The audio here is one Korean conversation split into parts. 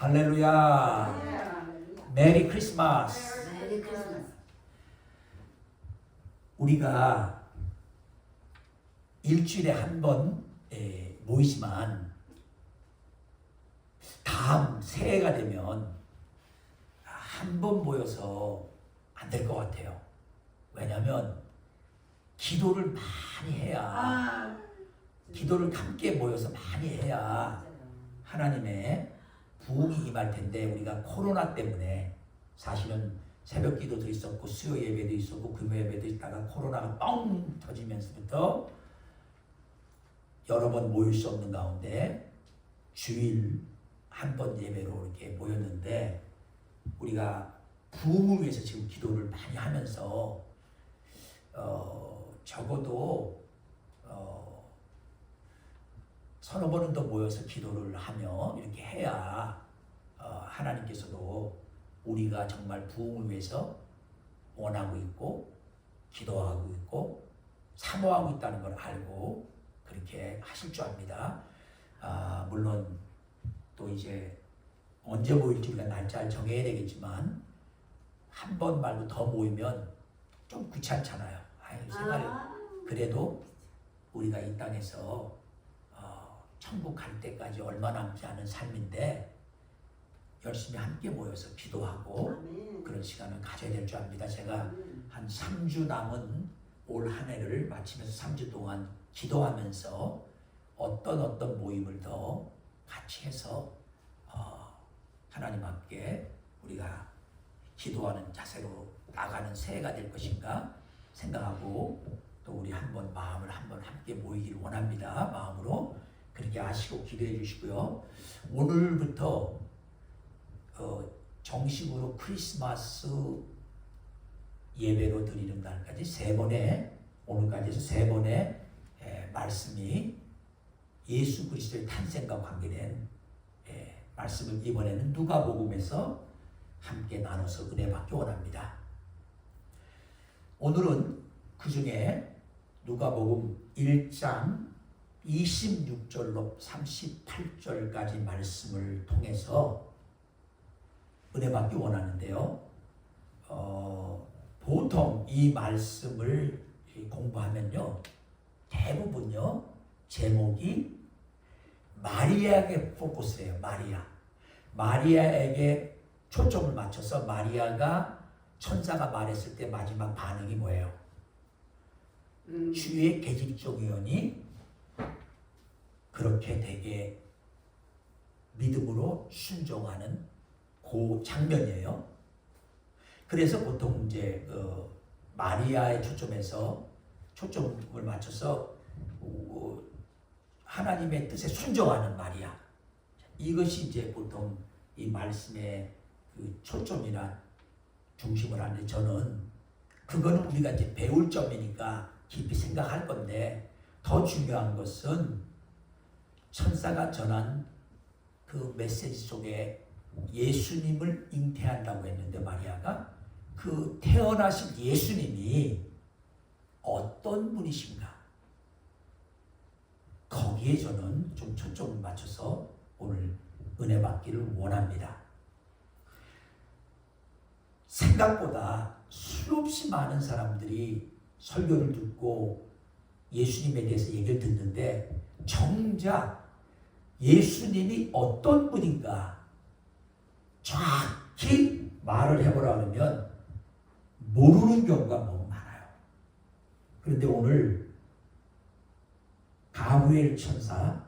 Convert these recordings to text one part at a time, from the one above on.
할렐루야. 메리 크리스마스. 메리 크리스마스. 우리가 일주일에 한 번 모이지만 다음 새해가 되면 한 번 모여서 안 될 것 같아요. 왜냐하면 기도를 많이 해야, 기도를 함께 모여서 많이 해야 하나님의 부흥이 임할 텐데, 우리가 코로나 때문에 사실은 새벽 기도도 있었고 수요 예배도 있었고 금요 예배도 있다가 코로나가 뻥 터지면서부터 여러 번 모일 수 없는 가운데 주일 한 번 예배로 이렇게 모였는데, 우리가 부흥을 위해서 지금 기도를 많이 하면서 적어도 서너 번은 더 모여서 기도를 하며 이렇게 해야 하나님께서도 우리가 정말 부흥을 위해서 원하고 있고 기도하고 있고 사모하고 있다는 걸 알고 그렇게 하실 줄 압니다. 물론 또 이제 언제 모일지 우리가 날짜를 정해야 되겠지만 한 번 말고 더 모이면 좀 귀찮잖아요. 그래도 우리가 이 땅에서 천국 갈 때까지 얼마 남지 않은 삶인데 열심히 함께 모여서 기도하고 그런 시간을 가져야 될 줄 압니다. 제가 한 3주 남은 올 한 해를 마치면서 3주 동안 기도하면서 어떤 모임을 더 같이 해서 하나님 앞에 우리가 기도하는 자세로 나가는 새해가 될 것인가 생각하고, 또 우리 한번 마음을 한번 함께 모이기를 원합니다. 마음으로 그렇게 아시고 기도해 주시고요. 오늘부터 정식으로 크리스마스 예배로 드리는 날까지 오늘까지 해서 세 번의 말씀이 예수 그리스도의 탄생과 관계된 말씀을 이번에는 누가복음에서 함께 나눠서 은혜 받기 원합니다. 오늘은 그 중에 누가복음 1장 26절로 38절까지 말씀을 통해서 은혜 받기 원하는데요. 보통 이 말씀을 공부하면요, 대부분요 제목이 마리아에게 포커스해요. 마리아에게 초점을 맞춰서 마리아가 천사가 말했을 때 마지막 반응이 뭐예요? 주의 계집종이오니 그렇게 되게 믿음으로 순종하는 그 장면이에요. 그래서 보통 이제 마리아의 초점을 맞춰서 하나님의 뜻에 순종하는 마리아, 이것이 이제 보통 이 말씀의 그 초점이나 중심을 하는데, 저는 그거는 우리가 이제 배울 점이니까 깊이 생각할 건데, 더 중요한 것은 천사가 전한 그 메시지 속에 예수님을 잉태한다고 했는데, 마리아가 그 태어나신 예수님이 어떤 분이신가, 거기에 저는 좀 초점을 맞춰서 오늘 은혜 받기를 원합니다. 생각보다 수없이 많은 사람들이 설교를 듣고 예수님에 대해서 얘기를 듣는데, 정작 예수님이 어떤 분인가 정확히 말을 해보라 하면 모르는 경우가 너무 많아요. 그런데 오늘 가브리엘 천사,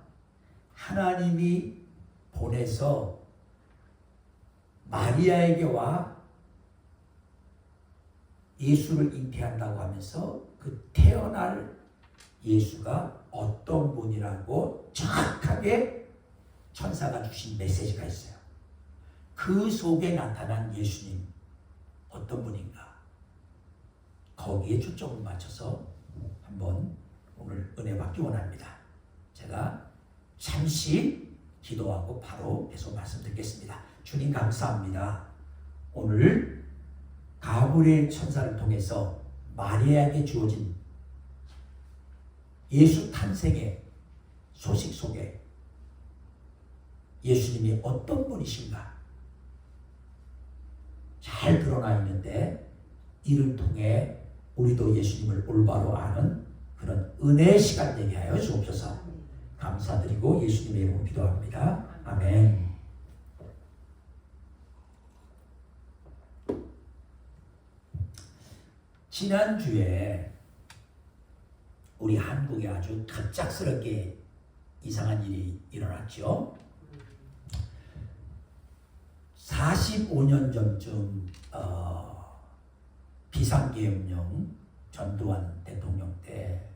하나님이 보내서 마리아에게 와 예수를 잉태한다고 하면서 그 태어날 예수가 어떤 분이라고 정확하게 천사가 주신 메시지가 있어요. 그 속에 나타난 예수님 어떤 분인가, 거기에 초점을 맞춰서 한번 오늘 은혜 받기 원합니다. 제가 잠시 기도하고 바로 계속 말씀 드리겠습니다. 주님 감사합니다. 오늘 가브리엘 천사를 통해서 마리아에게 주어진 예수 탄생의 소식 속에 예수님이 어떤 분이신가 잘 드러나 있는데, 이를 통해 우리도 예수님을 올바로 아는 그런 은혜의 시간 되게 하여 주옵소서. 감사드리고 예수님의 이름으로 기도합니다. 아멘. 지난주에 우리 한국에 아주 갑작스럽게 이상한 일이 일어났죠. 45년 전쯤 비상계엄령 전두환 대통령 때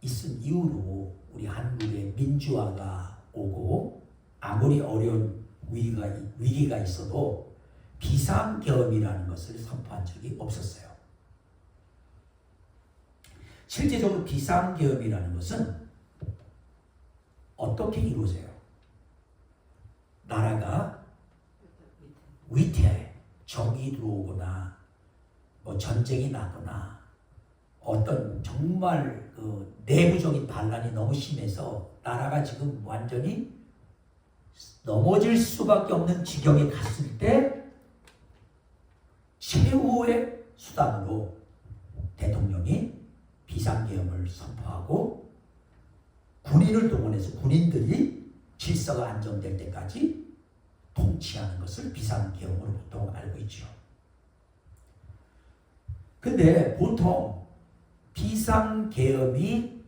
있은 이후로 우리 한국의 민주화가 오고, 아무리 어려운 위기가 있어도 비상계엄이라는 것을 선포한 적이 없었어요. 실제적으로 비상계엄이라는 것은 어떻게 이루어져요? 나라가 위태해, 적이 들어오거나 뭐 전쟁이 나거나 어떤 정말 그 내부적인 반란이 너무 심해서 나라가 지금 완전히 넘어질 수밖에 없는 지경에 갔을 때 최후의 수단으로 대통령이 비상계엄을 선포하고 군인을 동원해서 군인들이 질서가 안정될 때까지 통치하는 것을 비상계엄으로 보통 알고 있죠. 근데 보통 비상계엄이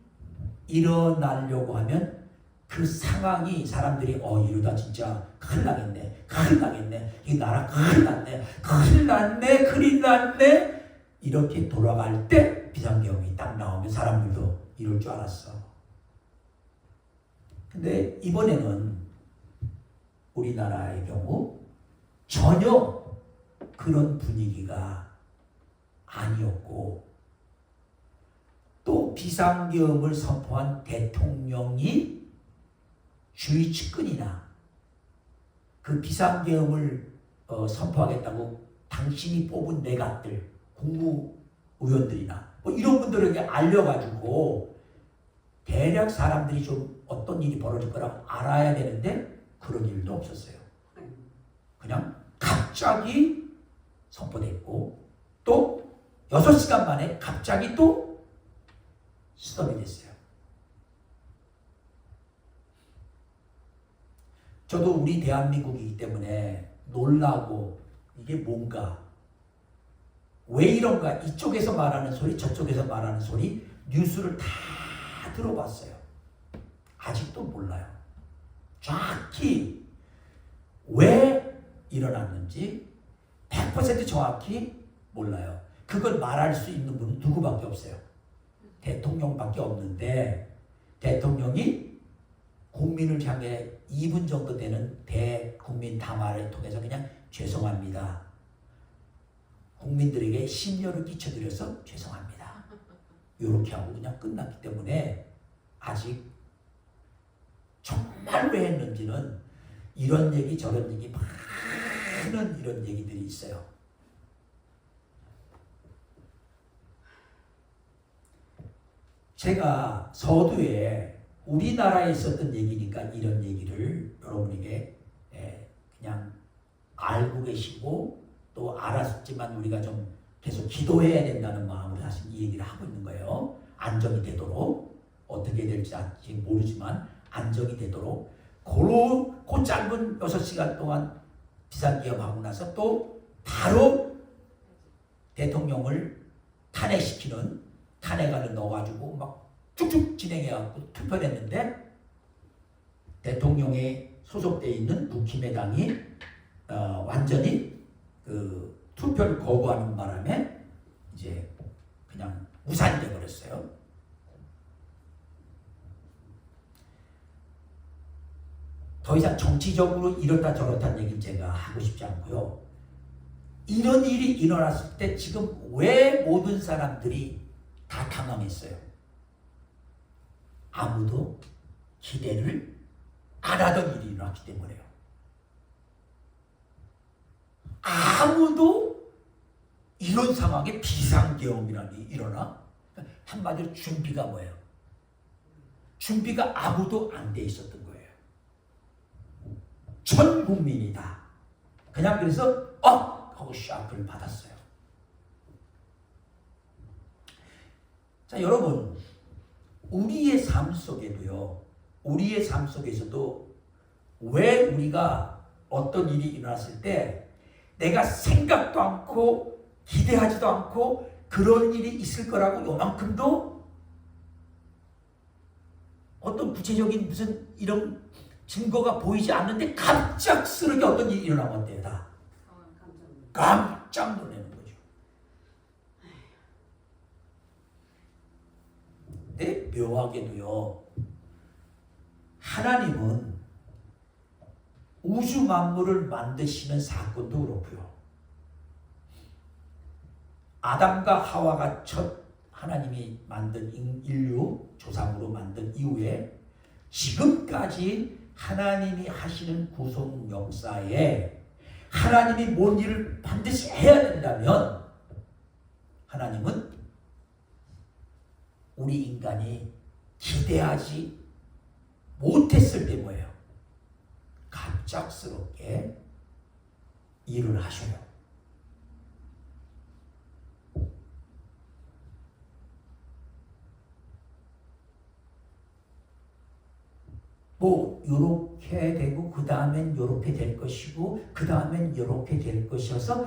일어나려고 하면 그 상황이 사람들이 이러다 진짜 큰일 나겠네, 이 나라 큰일 났네 이렇게 돌아갈 때 비상계엄이 딱 나오면 사람들도 이럴 줄 알았어. 근데 이번에는 우리나라의 경우 전혀 그런 분위기가 아니었고, 또 비상계엄을 선포한 대통령이 주위 측근이나 그 비상계엄을 선포하겠다고 당신이 뽑은 내각들, 국무위원들이나 뭐 이런 분들에게 알려가지고 대략 사람들이 좀 어떤 일이 벌어질 거라고 알아야 되는데 그런 일도 없었어요. 그냥 갑자기 선포됐고, 또 6시간 만에 갑자기 또 스톱이 됐어요. 저도 우리 대한민국이기 때문에 놀라고, 이게 뭔가, 왜 이런가, 이쪽에서 말하는 소리 저쪽에서 말하는 소리 뉴스를 다 들어봤어요. 아직도 몰라요. 정확히 왜 일어났는지 100% 정확히 몰라요. 그걸 말할 수 있는 분은 누구밖에 없어요. 대통령밖에 없는데, 대통령이 국민을 향해 2분 정도 되는 대국민 담화를 통해서 그냥 죄송합니다, 국민들에게 심려를 끼쳐드려서 죄송합니다, 이렇게 하고 그냥 끝났기 때문에 아직 정말 왜 했는지는 이런 얘기 저런 얘기 많은 이런 얘기들이 있어요. 제가 서두에 우리나라에 있었던 얘기니까 이런 얘기를 여러분에게 그냥 알고 계시고 또 알았지만 우리가 좀 계속 기도해야 된다는 마음으로 사실 이 얘기를 하고 있는 거예요. 안정이 되도록, 어떻게 될지 아직 모르지만 안정이 되도록 그 짧은 6시간 동안 비상계엄하고 나서 또 바로 대통령을 탄핵시키는 탄핵안을 넣어가지고 막 쭉쭉 진행해갖고 투표를 했는데, 대통령에 소속되어 있는 국힘의당이 완전히 그 투표를 거부하는 바람에 이제 그냥 무산이 되어버렸어요. 더 이상 정치적으로 이렇다 저렇다는 얘기는 제가 하고 싶지 않고요. 이런 일이 일어났을 때 지금 왜 모든 사람들이 다 당황했어요? 아무도 기대를 안 하던 일이 일어났기 때문에요. 아무도 이런 상황에 비상계엄이라는 일이 일어나? 한마디로 준비가 뭐예요? 준비가 아무도 안 돼 있었던 거예요. 전 국민이다. 그냥 그래서 하고 샤크를 받았어요. 자, 여러분, 우리의 삶 속에도요, 우리의 삶 속에서도 왜 우리가 어떤 일이 일어났을 때 내가 생각도 않고 기대하지도 않고 그런 일이 있을 거라고 요만큼도 어떤 구체적인 무슨 이런 증거가 보이지 않는데 갑작스럽게 어떤 일이 일어나면 어때요? 다 깜짝 놀라는 거죠. 근데 묘하게도요, 하나님은 우주 만물을 만드시는 사건도 그렇고요, 아담과 하와가 첫 하나님이 만든 인류 조상으로 만든 이후에 지금까지 하나님이 하시는 구속 역사에 하나님이 뭔 일을 반드시 해야 된다면 하나님은 우리 인간이 기대하지 못했을 때 뭐예요? 갑작스럽게 일을 하셔요. 요렇게 되고 그 다음엔 요렇게 될 것이고 그 다음엔 요렇게 될 것이어서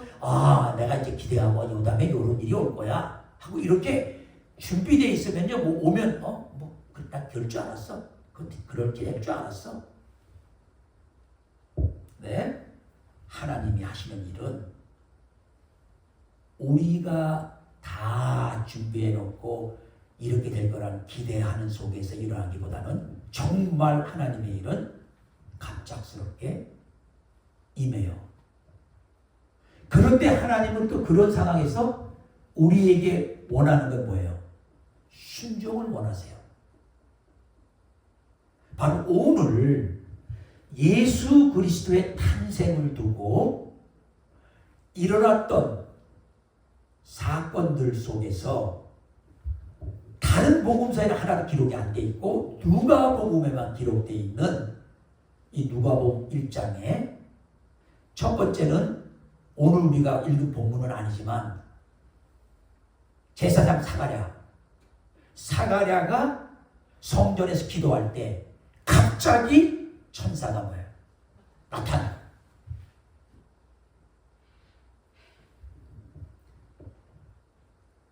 내가 이제 기대하고 요 다음에 요런 일이 올 거야 하고 이렇게 준비되어 있으면요, 오면 딱 그럴 줄 알았어? 그렇게 될 줄 알았어? 네? 하나님이 하시는 일은 우리가 다 준비해 놓고 이렇게 될 거라는 기대하는 속에서 일어나기보다는 정말 하나님의 일은 갑작스럽게 임해요. 그런데 하나님은 또 그런 상황에서 우리에게 원하는 건 뭐예요? 순종을 원하세요. 바로 오늘 예수 그리스도의 탄생을 두고 일어났던 사건들 속에서 다른 복음서에는 하나도 기록이 안 돼 있고 누가복음에만 기록되어 있는 이 누가복음 1장에 첫 번째는 오늘 우리가 읽은 본문은 아니지만 제사장 사가랴가 성전에서 기도할 때 갑자기 천사가 뭐예요? 나타나요.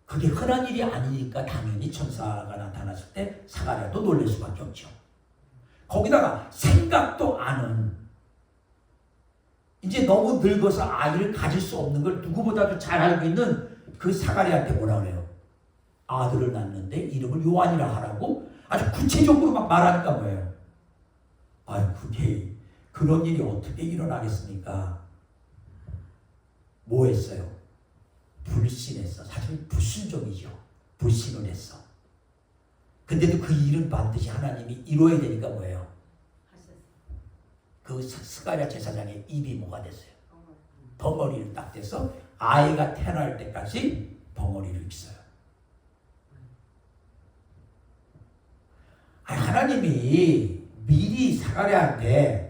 그게 흔한 일이 아니니까 당연히 천사가 나타났을 때 사가랴도 놀랄 수밖에 없죠. 거기다가 생각도 않은, 이제 너무 늙어서 아이를 가질 수 없는 걸 누구보다도 잘 알고 있는 그 사가랴한테 뭐라 그래요? 아들을 낳는데 이름을 요한이라 하라고 아주 구체적으로 막 말하니까 뭐예요? 그게 그런 일이 어떻게 일어나겠습니까? 뭐 했어요? 불신했어. 사실 불순종이죠. 불신을 했어. 근데도 그 일은 반드시 하나님이 이루어야 되니까 뭐예요? 그 스가랴 제사장의 입이 뭐가 됐어요? 벙어리를 딱 대서 아이가 태어날 때까지 벙어리를 있어요. 하나님이 미리 사가랴한테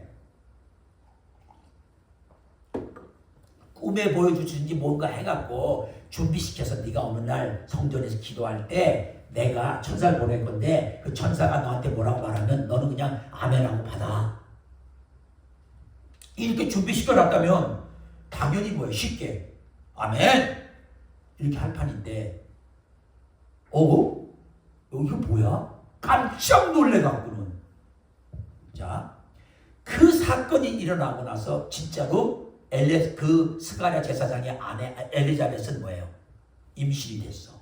꿈에 보여주든지 뭔가 해갖고 준비시켜서 네가 어느 날 성전에서 기도할 때 내가 천사를 보낼 건데 그 천사가 너한테 뭐라고 말하면 너는 그냥 아멘하고 받아. 이렇게 준비시켜놨다면 당연히 뭐예요? 쉽게 아멘 이렇게 할 판인데 이거 뭐야? 깜짝 놀래갖고는. 자, 그 사건이 일어나고 나서 진짜로 그 스가랴 제사장의 아내 엘리자벳은 뭐예요? 임신이 됐어.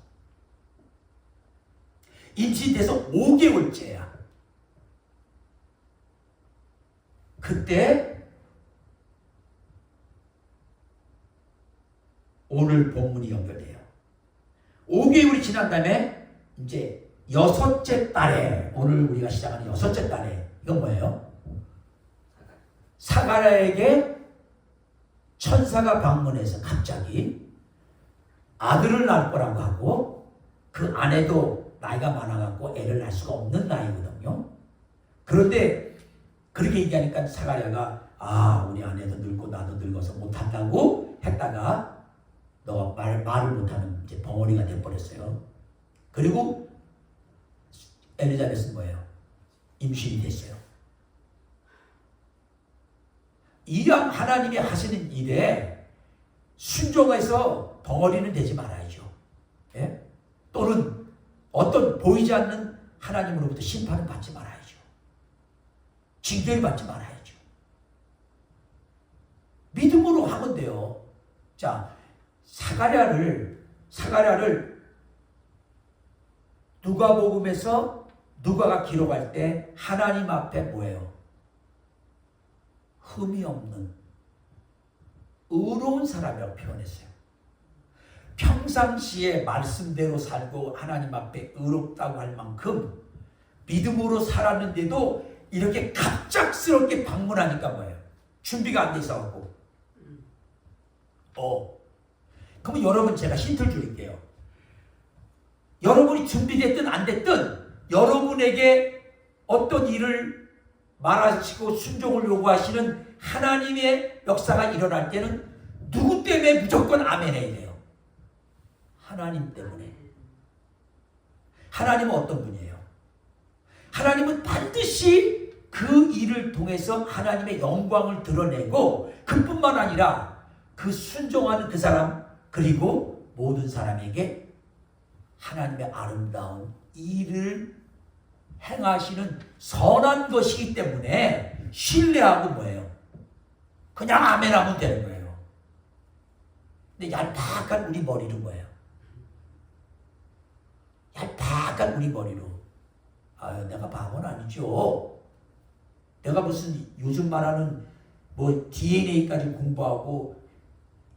임신이 돼서 5개월째야. 그때 오늘 본문이 연결돼요. 5개월이 지난 다음에 이제 6째 달에, 오늘 우리가 시작하는 6째 달에 이건 뭐예요? 사가랴에게 천사가 방문해서 갑자기 아들을 낳을 거라고 하고 그 아내도 나이가 많아갖고 애를 낳을 수가 없는 나이거든요. 그런데 그렇게 얘기하니까 사가랴가 우리 아내도 늙고 나도 늙어서 못한다고 했다가 너가 말을 못하는 이제 벙어리가 돼버렸어요. 그리고 엘리자벳은 뭐예요? 임신이 됐어요. 이왕 하나님이 하시는 일에 순종해서 벙어리는 되지 말아야죠. 예? 또는 어떤 보이지 않는 하나님으로부터 심판을 받지 말아야죠. 징계를 받지 말아야죠. 믿음으로 하면 돼요. 자, 사가랴를 누가복음에서 누가가 기록할 때 하나님 앞에 뭐예요? 흠이 없는 의로운 사람이라고 표현했어요. 평상시에 말씀대로 살고 하나님 앞에 의롭다고 할 만큼 믿음으로 살았는데도 이렇게 갑작스럽게 방문하니까 뭐예요? 준비가 안 돼 있어갖고. 그러면 여러분 제가 힌트를 드릴게요. 여러분이 준비됐든 안 됐든 여러분에게 어떤 일을 말하시고 순종을 요구하시는 하나님의 역사가 일어날 때는 누구 때문에 무조건 아멘 해야 돼요? 하나님 때문에. 하나님은 어떤 분이에요? 하나님은 반드시 그 일을 통해서 하나님의 영광을 드러내고 그뿐만 아니라 그 순종하는 그 사람 그리고 모든 사람에게 하나님의 아름다운 일을 행하시는 선한 것이기 때문에 신뢰하고 뭐예요? 그냥 아멘하면 되는 거예요. 근데 얄팍한 우리 머리로 뭐예요? 얄팍한 우리 머리로 내가 바보는 아니죠. 내가 무슨 요즘 말하는 뭐 DNA까지 공부하고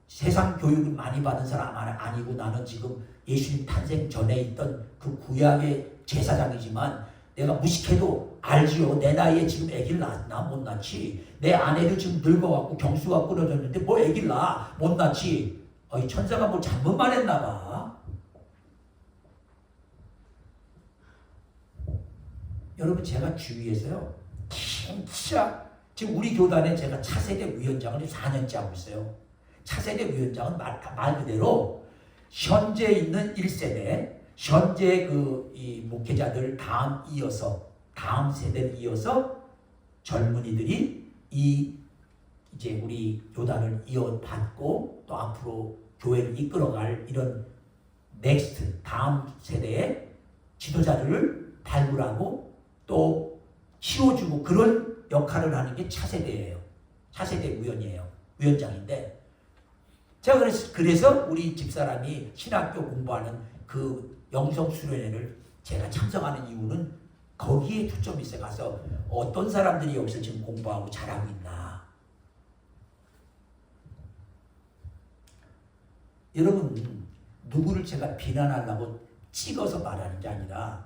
세상 교육을 많이 받은 사람 아니고 나는 지금 예수님 탄생 전에 있던 그 구약의 제사장이지만 내가 무식해도 알지요. 내 나이에 지금 아기를 낳나 못 낳지. 내 아내도 지금 늙어갖고 경수가 끊어졌는데 뭐 아기를 낳아 못 낳지. 이 천사가 뭐 잘못만 했나 봐. 여러분 제가 주위에서요 진짜 지금 우리 교단에 제가 차세대 위원장을 4년째 하고 있어요. 차세대 위원장은 말 그대로 현재 있는 1세대 현재 이 목회자들 다음 세대를 이어서 젊은이들이 이제 우리 교단을 이어받고 또 앞으로 교회를 이끌어갈 이런 넥스트 다음 세대의 지도자들을 발굴하고 또 키워주고 그런 역할을 하는 게 차세대예요. 차세대 위원장인데 제가 그래서 우리 집사람이 신학교 공부하는 그 영성 수련회를 제가 참석하는 이유는 거기에 초점이 있어. 가서 어떤 사람들이 여기서 지금 공부하고 잘하고 있나. 여러분 누구를 제가 비난하려고 찍어서 말하는 게 아니라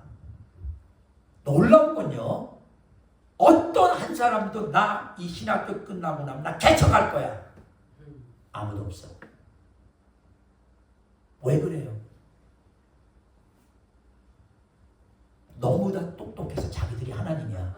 놀라운 건요. 어떤 한 사람도 나 이 신학교 끝나고 나면 나 개척할 거야. 아무도 없어. 왜 그래요? 너무 다 똑똑해서 자기들이 하나님이야.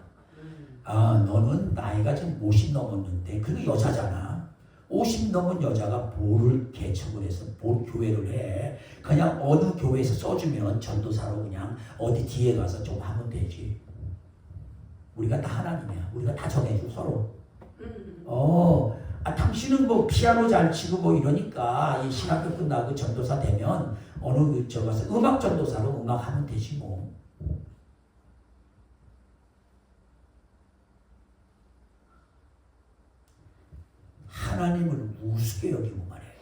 너는 나이가 지금 50 넘었는데 그게 여자잖아. 50 넘은 여자가 뭐를 개척을 해서 뭘 교회를 해. 그냥 어느 교회에서 써주면 전도사로 그냥 어디 뒤에 가서 좀 하면 되지. 우리가 다 하나님이야. 우리가 다 정해주고 서로. 당신은 뭐 피아노 잘 치고 뭐 이러니까 이 신학교 끝나고 전도사 되면 어느 저 가서 음악 전도사로 음악하면 되지 뭐. 하나님을 우습게 여기고 말해요.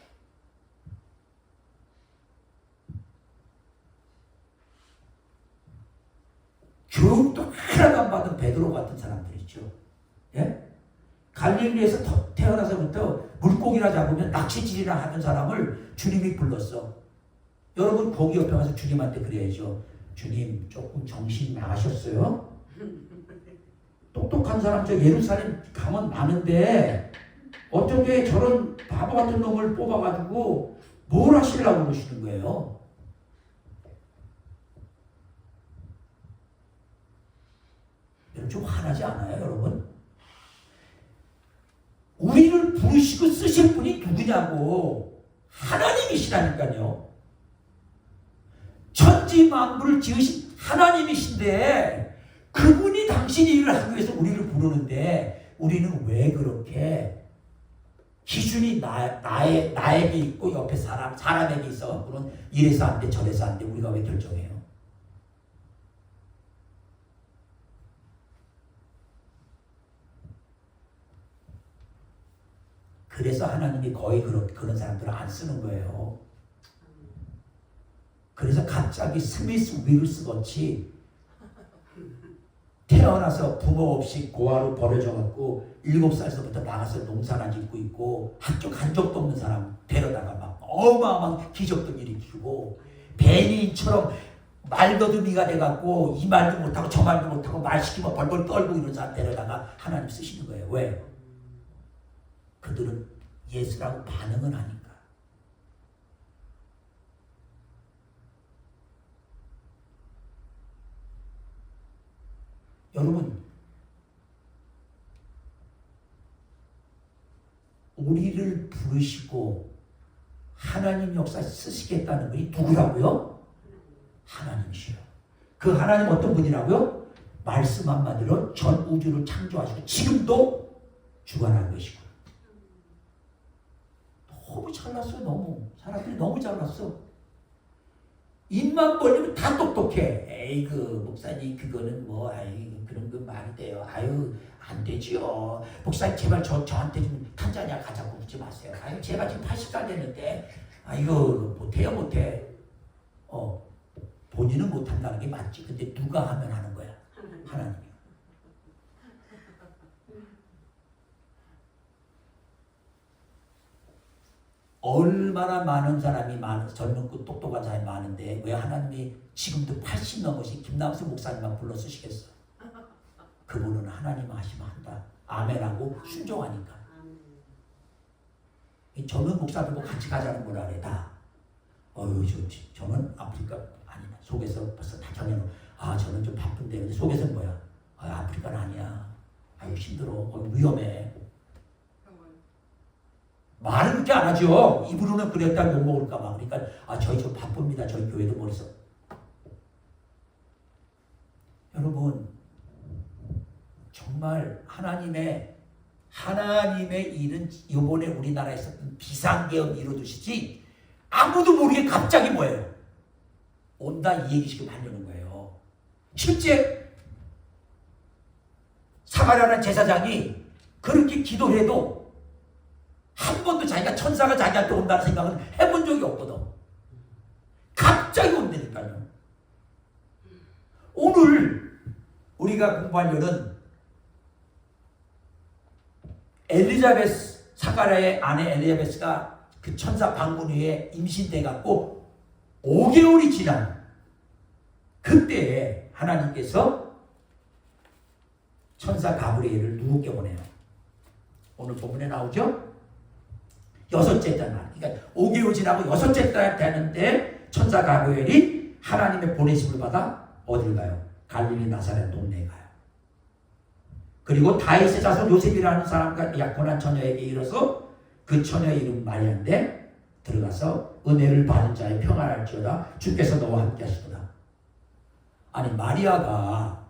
교육도 하나도 안 받은 베드로 같은 사람들 있죠. 예? 갈릴리에서 태어나서부터 물고기나 잡으면 낚시질이나 하는 사람을 주님이 불렀어. 여러분 거기 옆에 가서 주님한테 그래야죠. 주님 조금 정신 나가셨어요? 똑똑한 사람 저 예루살렘 가면 많은데 어떻게 저런 바보 같은 놈을 뽑아가지고 뭘 하시려고 그러시는 거예요? 여러분 좀 화나지 않아요, 여러분? 누구냐고. 하나님이시라니까요. 천지 만물을 지으신 하나님이신데 그분이 당신 일을 하기 위해서 우리를 부르는데 우리는 왜 그렇게 기준이 나에게 있고 옆에 사람에게 있어. 그런 이래서 안 돼, 저래서 안 돼. 우리가 왜 결정해요? 그래서 하나님이 거의 그런 사람들을 안 쓰는 거예요. 그래서 갑자기 스미스 위루스 같이 태어나서 부모 없이 고아로 버려져갖고 7살서부터 나가서 농사나 짓고 있고 학교 간 적도 없는 사람 데려다가 막 어마어마한 기적도 일으키고 배니인처럼 말더듬이가 돼갖고 이 말도 못하고 저 말도 못하고 말 시키면 벌벌 떨고 이런 사람 데려다가 하나님 쓰시는 거예요. 왜? 그들은 예수라고 반응은 하니까. 여러분, 우리를 부르시고 하나님 역사 쓰시겠다는 분이 누구라고요? 하나님이시요. 그 하나님 어떤 분이라고요? 말씀 한마디로 전 우주를 창조하시고 지금도 주관하고 계시고. 너무 잘났어. 너무 사람들이 너무 잘났어. 입만 벌리면 다 똑똑해. 에이 그 목사님 그거는 뭐 아이 그런 거 말이 돼요. 아유 안 되지요. 목사님 제발 저한테 좀 탄자니아 가자고 그러지 마세요. 아유 제가 지금 80살 됐는데 아이고 못해. 본인은 못한다는 게 맞지. 근데 누가 하면 하는 거야? 하나님이. 얼마나 많은 사람이 젊고 똑똑한 사람이 많은데 왜 하나님이 지금도 80 넘으신 김남수 목사님만 불러 쓰시겠어? 그분은 하나님 하시면 한다. 아멘하고 순종하니까. 저는 목사들과 같이 가자는 거라 그래 다. 저는 아프리카 아니다. 속에서 벌써 다 정해놓은. 저는 좀 바쁜데 근데 속에서는 뭐야? 아프리카는 아니야. 아유 힘들어. 위험해. 말은 그렇게 안 하죠. 입으로는 그랬다 욕먹을까봐. 그러니까 저희 좀 바쁩니다. 저희 교회도 머리서. 여러분 정말 하나님의 일은 이번에 우리나라에 있었던 비상계엄 이루어두시지 아무도 모르게 갑자기 뭐예요? 온다 이 얘기식을 하려는 거예요. 실제 사가랴라는 제사장이 그렇게 기도를 해도 한 번도 자기가 천사가 자기한테 온다는 생각은 해본 적이 없거든. 갑자기 온다니까요. 오늘 우리가 공부하려는 사가랴의 아내 엘리자베스가 그 천사 방문 후에 임신돼 갖고 5개월이 지난 그때에 하나님께서 천사 가브리엘을 누구께 보내요? 오늘 본문에 나오죠? 6째 날. 그러니까 5개월 지나고 6째 달 되는데 천사 가브리엘이 하나님의 보내심을 받아 어딜 가요? 갈릴리 나사렛 동네에 가요. 그리고 다윗의 자손 요셉이라는 사람과 약혼한 처녀에게 이르러서 그 처녀의 이름 마리아인데 들어가서 은혜를 받은 자의 평안할지어다 주께서 너와 함께 하시도다. 아니 마리아가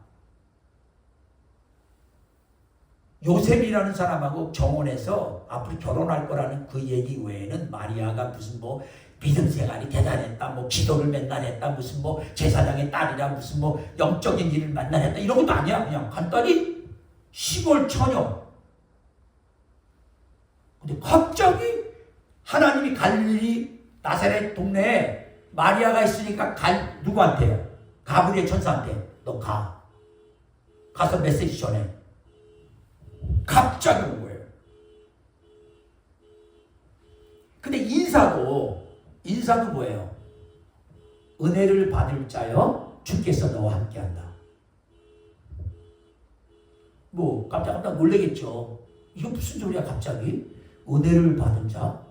요셉이라는 사람하고 정혼해서 앞으로 결혼할 거라는 그 얘기 외에는 마리아가 무슨 뭐 믿음 생활이 대단했다, 뭐 기도를 맨날 했다, 무슨 뭐 제사장의 딸이라 무슨 뭐 영적인 일을 맨날 했다 이런 것도 아니야. 그냥 간단히 시골 처녀. 근데 갑자기 하나님이 갈릴리 나사렛 동네에 마리아가 있으니까 누구한테요? 가브리엘 천사한테 너 가서 메시지 전해. 갑자기 온 거예요. 근데 인사도 뭐예요? 은혜를 받을 자여 주께서 너와 함께한다. 뭐 깜짝 놀라겠죠. 이거 무슨 소리야 갑자기? 은혜를 받은 자,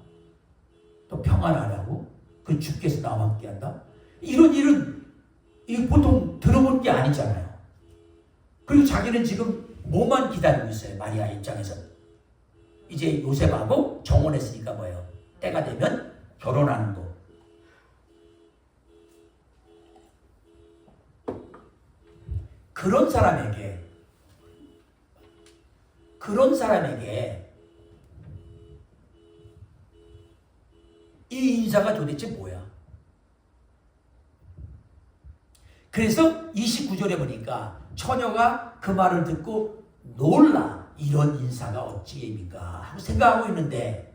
또 평안하라고? 그 주께서 나와 함께한다? 이런 일은 이거 보통 들어본 게 아니잖아요. 그리고 자기는 지금 뭐만 기다리고 있어요. 마리아 입장에서 이제 요셉하고 정혼했으니까 뭐예요? 때가 되면 결혼하는 거. 그런 사람에게 이 인사가 도대체 뭐야? 그래서 29절에 보니까 처녀가 그 말을 듣고 놀라. 이런 인사가 어찌입니까? 하고 생각하고 있는데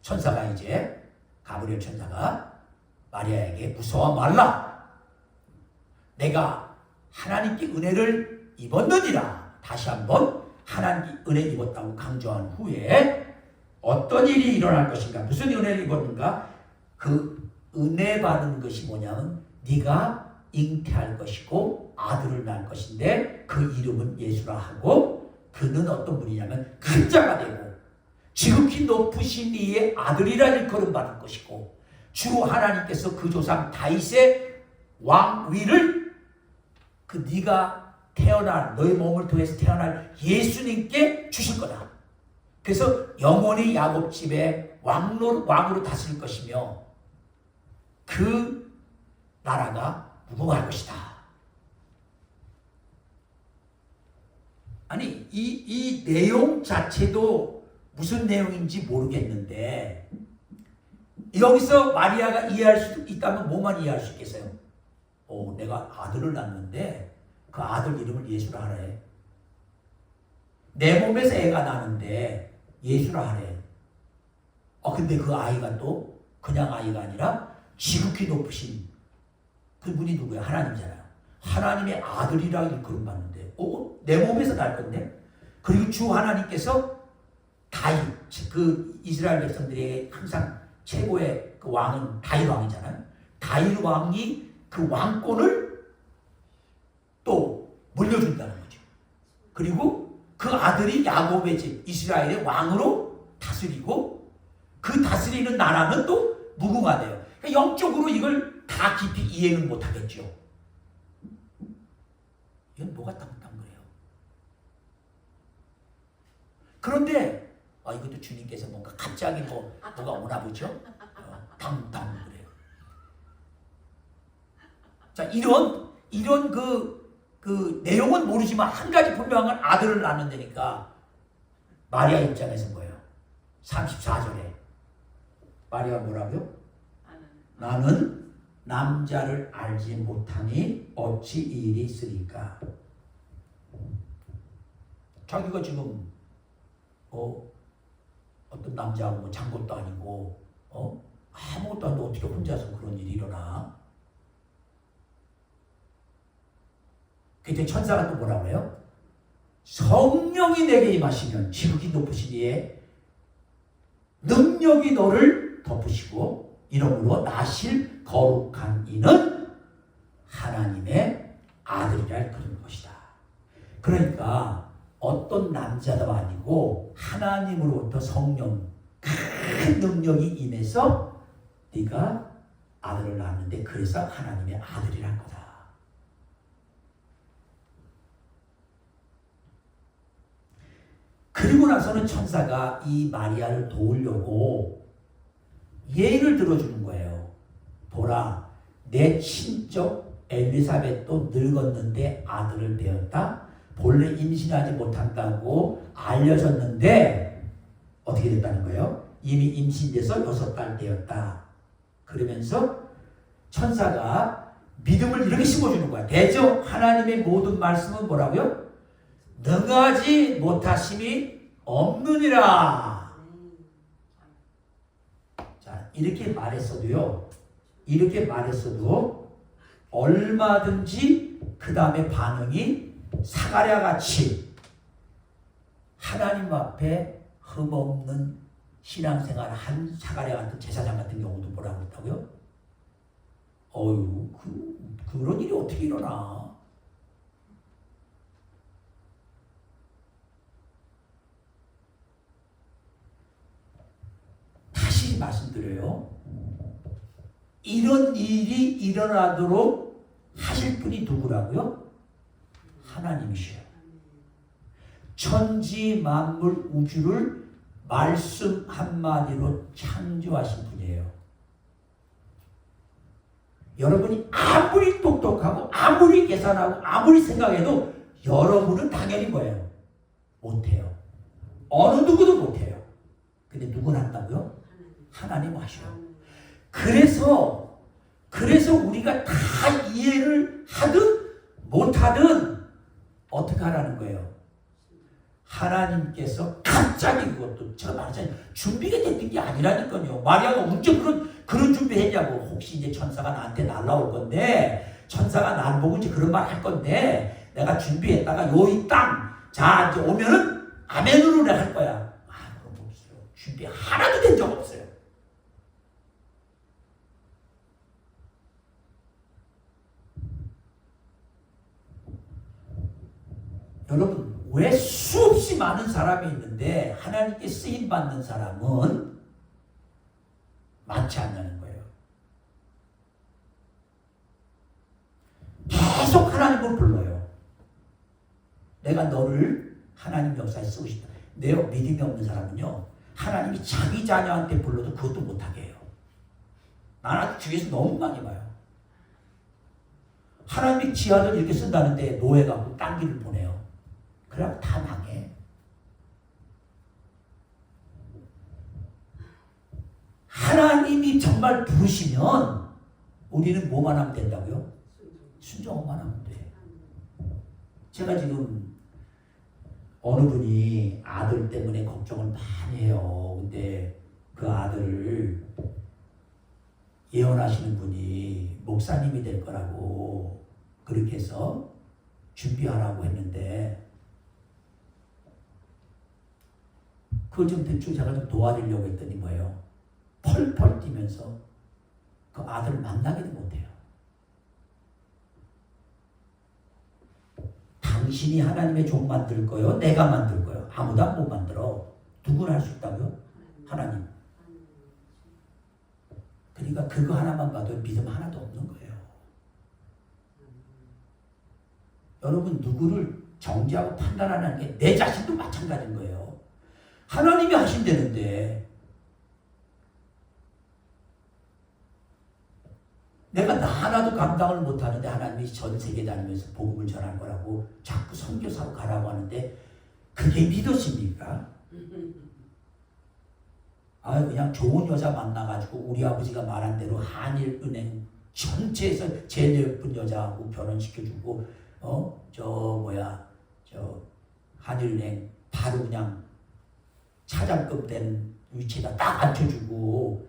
천사가 이제 가브리엘 천사가 마리아에게 무서워 말라. 내가 하나님께 은혜를 입었느니라. 다시 한번 하나님께 은혜 입었다고 강조한 후에 어떤 일이 일어날 것인가? 무슨 은혜를 입었는가? 그 은혜 받은 것이 뭐냐면 네가 잉태할 것이고 아들을 낳을 것인데 그 이름은 예수라 하고 그는 어떤 분이냐면 큰 자가 되고 지극히 높으신 이의 아들이라 일컬음 받을 것이고 주 하나님께서 그 조상 다윗의 왕위를 그 네가 태어날 너의 몸을 통해서 태어날 예수님께 주실 거다. 그래서 영원히 야곱 집의 왕으로 다스릴 것이며 그 나라가 무궁할 것이다. 아니 이 내용 자체도 무슨 내용인지 모르겠는데 여기서 마리아가 이해할 수 있다면 뭐만 이해할 수 있겠어요? 내가 아들을 낳는데 그 아들 이름을 예수라 하래. 내 몸에서 애가 나는데 예수라 하래. 근데 그 아이가 또 그냥 아이가 아니라 지극히 높으신 그분이 누구야? 하나님이잖아요. 하나님의 아들이라 일컬음 받는데 내 몸에서 날 건데. 그리고 주 하나님께서 다윗, 그 이스라엘 백성들에게 항상 최고의 그 왕은 다윗 왕이잖아요. 다윗 왕이 그 왕권을 또 물려준다는 거죠. 그리고 그 아들이 야곱의 집 이스라엘의 왕으로 다스리고 그 다스리는 나라는 또 무궁하대요. 그러니까 영적으로 이걸 다 깊이 이해는 못하겠죠. 이건 뭐가 땅땅그래요. 그런데 이것도 주님께서 뭔가 갑자기 뭐가 오나 보죠. 땅땅 그래요. 자, 이런 그 내용은 모르지만 한 가지 분명한 아들을 낳는다니까 마리아 입장에서 뭐예요? 34절에 마리아 뭐라고요? 나는 남자를 알지 못하니 어찌 이 일이 있으리까? 자기가 지금 어떤 남자하고 뭐 장것도 아니고 아무것도 안 하고 어떻게 혼자서 그런 일이 일어나? 그때 천사가 또 뭐라고 해요? 성령이 내게 임하시면 지극히 높으신 이의 능력이 너를 덮으시고 이러므로 나실 거룩한 이는 하나님의 아들이라 그런 것이다. 그러니까 어떤 남자도 아니고 하나님으로부터 성령 큰 능력이 임해서 네가 아들을 낳았는데 그래서 하나님의 아들이란 거다. 그리고 나서는 천사가 이 마리아를 도우려고 예를 들어주는 거예요. 보라, 내 친족 엘리사벳도 늙었는데 아들을 배었다. 본래 임신하지 못한다고 알려졌는데 어떻게 됐다는 거예요? 이미 임신돼서 6달 되었다. 그러면서 천사가 믿음을 이렇게 심어주는 거야. 대저 하나님의 모든 말씀은 뭐라고요? 능하지 못하심이 없느니라. 자, 이렇게 말했어도 얼마든지 그 다음에 반응이 사가랴같이 하나님 앞에 흠없는 신앙생활 한 사가랴 같은 제사장 같은 경우도 뭐라고 했다고요? 그런 일이 어떻게 일어나? 다시 말씀드려요. 이런 일이 일어나도록 하실 분이 누구라고요? 하나님이셔요. 천지 만물 우주를 말씀 한마디로 창조하신 분이에요. 여러분이 아무리 똑똑하고 아무리 계산하고 아무리 생각해도 여러분은 당연히 뭐예요? 못해요. 어느 누구도 못해요. 근데 누구는 한다고요? 하나님 하셔요. 그래서 우리가 다 이해를 하든 못하든 어떻게 하라는 거예요? 하나님께서 갑자기 그것도 제가 말하자면 준비가 됐던 게 아니라니까요. 마리아가 언제 그런 준비했냐고. 혹시 이제 천사가 나한테 날라올 건데 천사가 날 보고 이제 그런 말 할 건데 내가 준비했다가 요 이 땅 자 이제 오면은 아멘으로 내가 할 거야. 그럼 없어요. 준비 하나도 된 적 없어요. 여러분 왜 수없이 많은 사람이 있는데 하나님께 쓰임받는 사람은 많지 않냐는 거예요. 계속 하나님을 불러요. 내가 너를 하나님 역사에 쓰고 싶다. 내 믿음이 없는 사람은요, 하나님이 자기 자녀한테 불러도 그것도 못하게 해요. 나는 주위에서 너무 많이 봐요. 하나님이 지 아들 이렇게 쓴다는데 노예가고 딴 길을 보내요. 그럼 다 망해. 하나님이 정말 부르시면 우리는 뭐만 하면 된다고요? 순종만 하면 돼. 제가 지금 어느 분이 아들 때문에 걱정을 많이 해요. 근데 그 아들을 예언하시는 분이 목사님이 될 거라고 그렇게 해서 준비하라고 했는데 그걸 좀 대충 제가 좀 도와드리려고 했더니 뭐예요? 펄펄 뛰면서 그 아들을 만나기도 못해요. 당신이 하나님의 종 만들 거요? 내가 만들 거요? 아무도 못 만들어. 누구나 할 수 있다고요? 하나님. 그러니까 그거 하나만 봐도 믿음 하나도 없는 거예요. 여러분 누구를 정죄하고 판단하는 게 내 자신도 마찬가지인 거예요. 하나님이 하신다는데 내가 나 하나도 감당을 못하는데 하나님이 전 세계 다니면서 복음을 전할 거라고 자꾸 선교사로 가라고 하는데 그게 믿어집니까? 그냥 좋은 여자 만나가지고 우리 아버지가 말한 대로 한일은행 전체에서 제일 예쁜 여자하고 결혼시켜주고 한일은행 바로 그냥 차장급 된 위치에다 딱 앉혀주고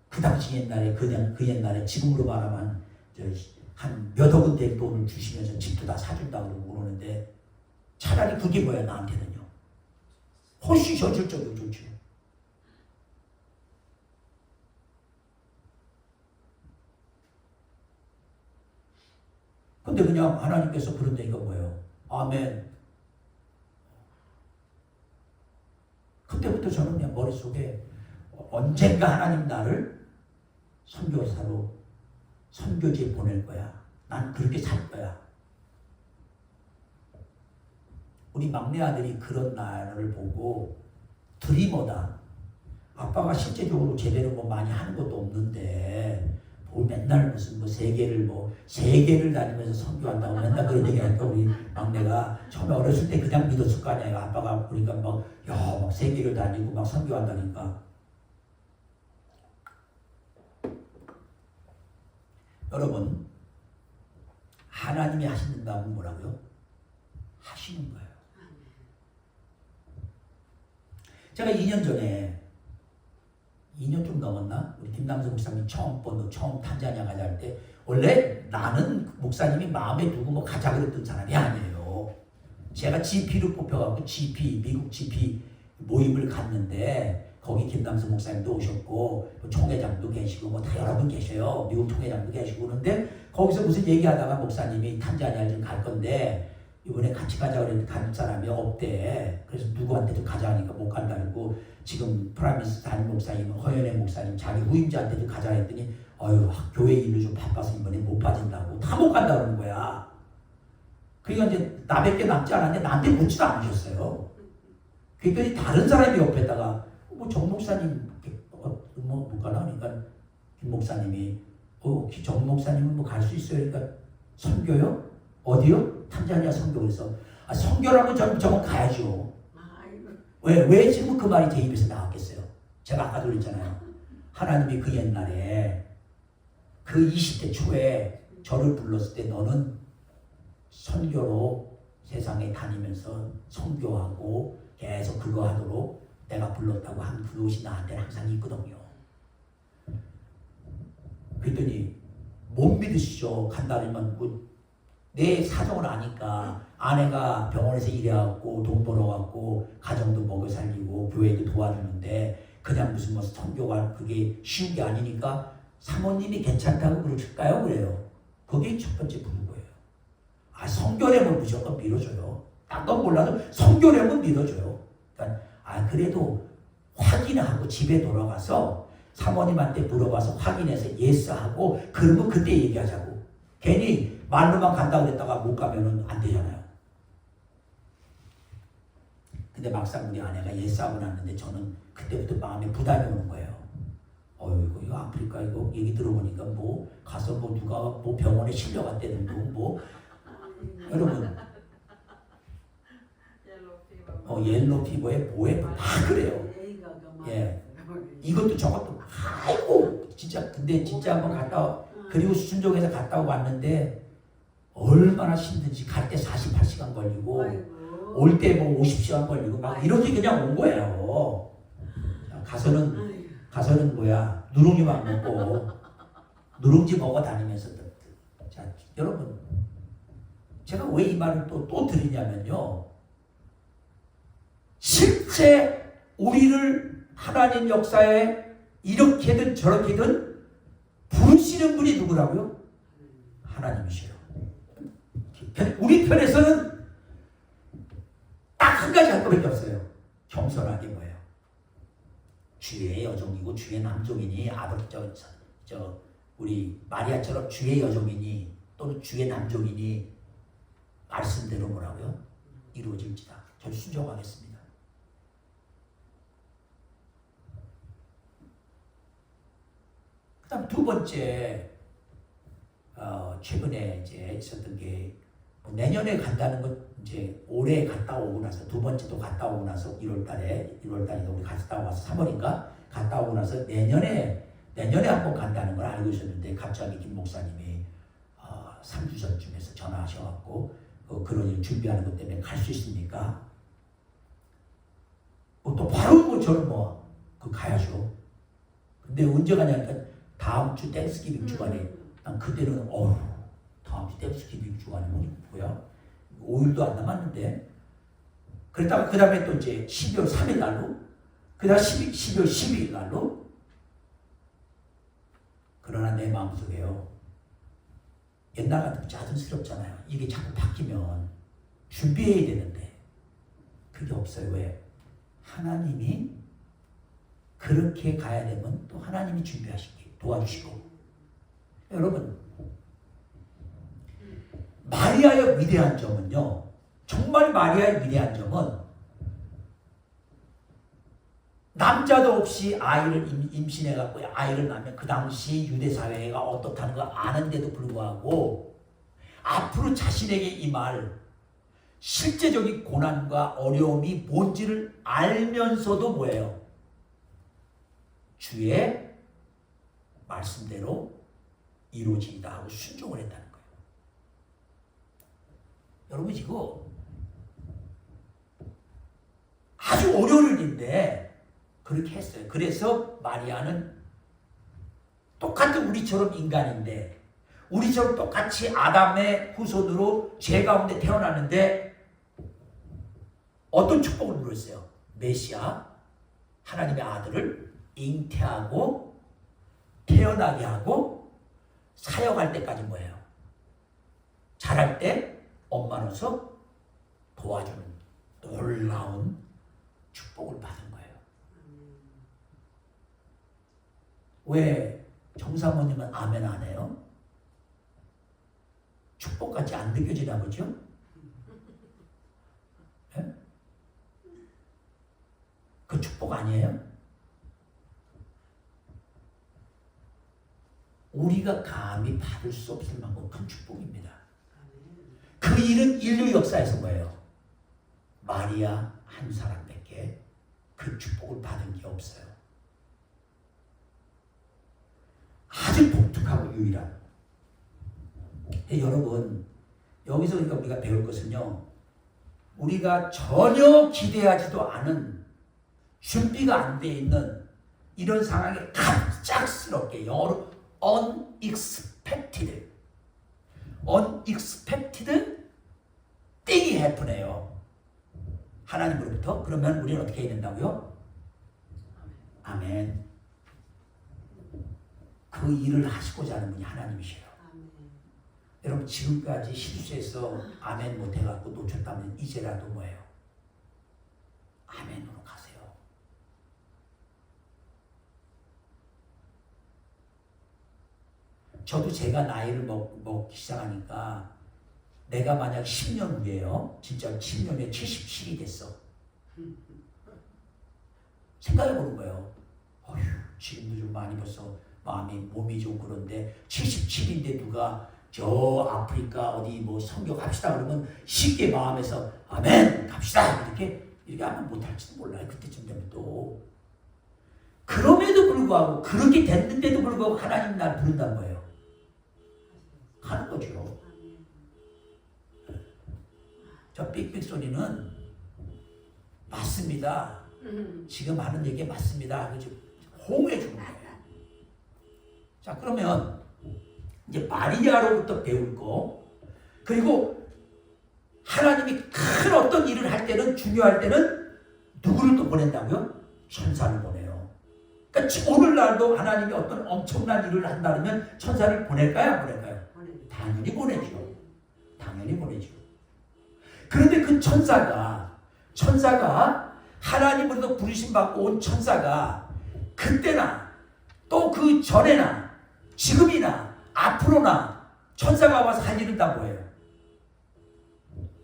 그 당시 옛날에 그 옛날에 지금으로 말하면 한 몇 억원 된 돈을 주시면서 집도 다 사준다고 그러는데 차라리 그게 뭐야 나한테는요. 훨씬 현실적이고 좋죠. 근데 그냥 하나님께서 그런다니까 뭐예요? 아멘. 그때부터 저는 그냥 머릿속에 언젠가 하나님 나를 선교사로 선교지에 보낼 거야. 난 그렇게 살 거야. 우리 막내 아들이 그런 나를 보고 드리머다. 아빠가 실제적으로 제대로 뭐 많이 하는 것도 없는데 맨날 무슨 세계를 다니면서 선교한다고 맨날 그런 얘기 하니까 우리 막내가 처음에 어렸을 때 그냥 믿었을 거 아니야. 아빠가 그러니까 막 세계를 다니고 막 선교한다니까. 여러분, 하나님이 하신다면 뭐라고요? 하시는 거예요. 제가 2년 전에 2년 좀 넘었나? 우리 김남성 목사님 처음 탄자니아 가자 할 때 원래 나는 목사님이 마음에 두고 가자 그랬던 사람이 아니에요. 제가 GP로 뽑혀갖고 미국 GP 모임을 갔는데 거기 김남성 목사님도 오셨고 총회장도 계시고 다 여러 분 계셔요. 미국 총회장도 계시고 그런데 거기서 무슨 얘기하다가 목사님이 탄자니아 좀 갈 건데 이번에 같이 가자 그랬는데 갈 사람이 없대. 그래서 누구한테도 가자 하니까 못 간다고 지금 프라미스 담임 목사님, 허연애 목사님 자기 후임자한테도 가자 했더니 교회 일로 좀 바빠서 이번에 못 빠진다고 다 못 간다 그러는 거야. 그러니까 이제 나밖에 남지 않았는데 나한테 묻지도 않으셨어요. 그랬더니 다른 사람이 옆에다가 뭐 정 목사님 뭐 가나 그러니까 김 목사님이 정 목사님은 뭐 갈 수 있어요? 그러니까 선교요? 어디요? 탄자니아 선교. 그래서 선교라면 저건 가야죠. 왜 지금 그 말이 제 입에서 나왔겠어요? 제가 아까도 그랬잖아요. 하나님이 그 옛날에 그 20대 초에 저를 불렀을 때 너는 선교로 세상에 다니면서 선교하고 계속 그거 하도록 내가 불렀다고 한 그것이 나한테 항상 있거든요. 그랬더니 못 믿으시죠. 간다면 내 사정을 아니까 아내가 병원에서 일해갖고 돈 벌어갖고 가정도 먹여 살리고 교회도 도와주는데 그냥 무슨 뭐 선교가 그게 쉬운 게 아니니까 사모님이 괜찮다고 그러실까요? 그래요. 그게 첫 번째 부른 거예요. 선교라면 무조건 밀어줘요. 딴 건 몰라도 선교라면 밀어줘요. 그러니까 그래도 확인하고 집에 돌아가서 사모님한테 물어봐서 확인해서 예스하고 그러면 그때 얘기하자고. 괜히 말로만 간다고 그랬다가 못 가면은 안 되잖아요. 근데 막상 우리 아내가 예스하고 났는데 저는 그때부터 마음에 부담이 오는 거예요. 이거 아프리카 이거 얘기 들어보니까 뭐 가서 뭐 누가 뭐 병원에 실려갔다는 뭐 여러분 옐로 피버에 뭐에 다 그래요. 예, 이것도 저것도 아이고 진짜 근데 진짜 한번 갔다 그리고 순종해서 갔다 왔는데 얼마나 힘든지 갈 때 48시간 걸리고 올 때 뭐 50시간 걸리고 막 이렇게 그냥 온 거예요. 가서는 뭐야 누룽지만 먹고 누룽지 먹어 다니면서 자 여러분 제가 왜 이 말을 또 드리냐면요. 실제 우리를 하나님 역사에 이렇게든 저렇게든 부르시는 분이 누구라고요? 하나님이시요. 우리 편에서는 딱 한 가지 할 것밖에 없어요. 겸손하게 뭐예요? 주의 여종이고 주의 남종이니 우리 마리아처럼 주의 여종이니 또는 주의 남종이니 말씀대로 뭐라고요? 이루어질지다. 저는 순종하겠습니다. 그다음 두 번째 최근에 이제 있었던 게 내년에 간다는 건 이제 올해 갔다 오고 나서 두 번째도 갔다 오고 나서 1월달에 우리 갔다 와서 3월인가 갔다 오고 나서 내년에 한번 간다는 걸 알고 있었는데 갑자기 김 목사님이 3주 전쯤에서 전화하셔갖고 그런 일 준비하는 것 때문에 갈 수 있습니까? 또 바로 저는 가야죠. 근데 언제 가냐니까 다음 주 땡스기빙 주간에 난 그때는 다음 주 땡스기빙 주간에 뭐야? 5일도 안 남았는데 그랬다가 그 다음에 또 이제 12월 3일 날로 그 다음 12월 12일 날로 그러나 내 마음속에요. 옛날 같으면 짜증스럽잖아요. 이게 자꾸 바뀌면 준비해야 되는데 그게 없어요. 왜? 하나님이 그렇게 가야 되면 또 하나님이 준비하시기 도와주시고 여러분 마리아의 위대한 점은요. 정말 마리아의 위대한 점은 남자도 없이 아이를 임신해갖고 아이를 낳으면 그 당시 유대 사회가 어떻다는 걸 아는데도 불구하고 앞으로 자신에게 임할 실제적인 고난과 어려움이 뭔지를 알면서도 뭐예요? 주의 말씀대로 이루어진다 하고 순종을 했다는 거예요. 여러분 이거 아주 어려운 일인데 그렇게 했어요. 그래서 마리아는 똑같은 우리처럼 인간인데 우리처럼 똑같이 아담의 후손으로 죄 가운데 태어났는데 어떤 축복을 누렸어요? 메시아 하나님의 아들을 잉태하고 태어나게 하고 사역할 때까지 뭐예요? 자랄 때 엄마로서 도와주는 놀라운 축복을 받은 거예요. 왜 정사모님은 아멘 안 해요? 축복같이 안 느껴지나 보죠? 네? 그 축복 아니에요? 우리가 감히 받을 수 없을 만큼 큰 축복입니다. 그 일은 인류 역사에서 뭐예요? 마리아 한 사람밖에 그 축복을 받은 게 없어요. 아주 독특하고 유일한. 여러분, 여기서 그러니까 우리가 배울 것은요, 우리가 전혀 기대하지도 않은, 준비가 안 돼 있는 이런 상황에 갑작스럽게, 영어로 unexpected thing이 happen해요. 하나님으로부터. 그러면 우리는 어떻게 해야 된다고요? 아멘. 그 일을 하시고자 하는 분이 하나님이셔요. 아멘. 여러분, 지금까지 실수해서 아멘 못해갖고 놓쳤다면 이제라도 뭐예요? 아멘으로 가세요. 저도 제가 나이를 먹기 시작하니까 내가 만약 10년 후에요. 진짜 10년 후에 77이 됐어. 생각해보는 거예요. 어휴, 지금도 좀 많이 벌써 몸이 좀 그런데 77인데 누가 저 아프리카 어디 뭐 선교 갑시다 그러면 쉽게 마음에서 아멘 갑시다 이렇게 하면 못할지도 몰라요. 그때쯤 되면 또. 그럼에도 불구하고 그렇게 됐는데도 불구하고 하나님 날 부른다는 거예요. 하는 거죠. 저 삑삑 소리는 맞습니다. 지금 하는 얘기 맞습니다. 호응해 주는 거예요. 자, 그러면 이제 마리아로부터 배울 거, 그리고 하나님이 큰 어떤 일을 할 때는, 중요할 때는 누구를 또 보낸다고요? 천사를 보내요. 그러니까 오늘날도 하나님이 어떤 엄청난 일을 한다면 천사를 보낼까요? 안 보낼까요? 당연히 보내죠. 당연히 보내죠. 그런데 그 천사가 하나님으로부터 부르심 받고 온 천사가 그때나 또 그 전에나 지금이나 앞으로나 천사가 와서 할 일은 다 뭐예요?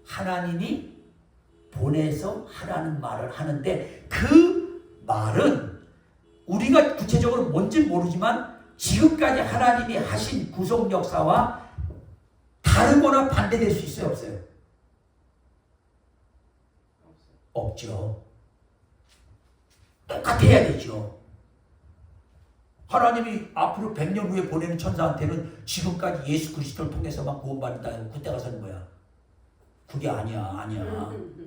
하나님이 보내서 하라는 말을 하는데, 그 말은 우리가 구체적으로 뭔지 모르지만 지금까지 하나님이 하신 구속 역사와 다르거나 반대될 수 있어요? 없어요? 없죠. 똑같아야 되죠. 하나님이 앞으로 100년 후에 보내는 천사한테는 지금까지 예수 그리스도를 통해서만 구원받는다. 그때 가서는 뭐야? 그게 아니야.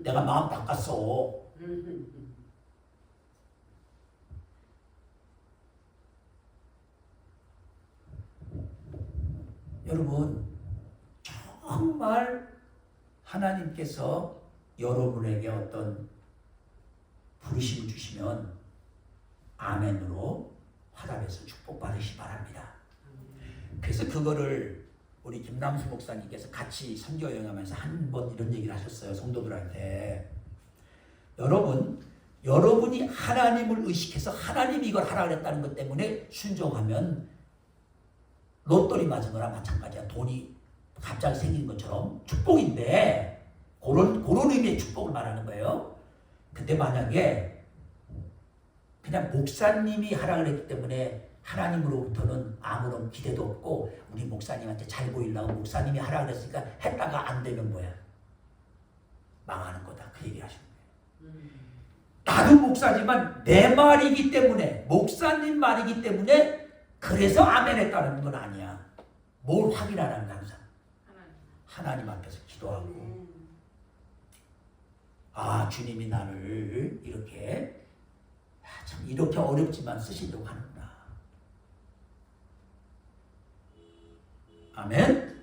내가 마음 바꿨어. 여러분, 정말 하나님께서 여러분에게 어떤 부르심을 주시면 아멘으로 화답해서 축복받으시 바랍니다. 그래서 그거를 우리 김남수 목사님께서 같이 선교 여행하면서 한 번 이런 얘기를 하셨어요. 성도들한테. 여러분이 하나님을 의식해서 하나님이 이걸 하라 그랬다는 것 때문에 순종하면 로또리 맞은 거랑 마찬가지야. 돈이 갑자기 생긴 것처럼 축복인데, 그런 의미의 축복을 말하는 거예요. 근데 만약에 그냥 목사님이 하라 그랬기 때문에 하나님으로부터는 아무런 기대도 없고, 우리 목사님한테 잘 보이려고 목사님이 하라 그랬으니까 했다가 안 되면 뭐야? 망하는 거다. 그 얘기 하시는 거예요. 나도 목사지만 내 말이기 때문에, 목사님 말이기 때문에 그래서 아멘 했다는 건 아니야. 뭘 확인하라는 거야? 항상 하나님 앞에서 기도하고, 아, 주님이 나를 이렇게 참 이렇게 어렵지만 쓰시려고 하는구나. 아멘.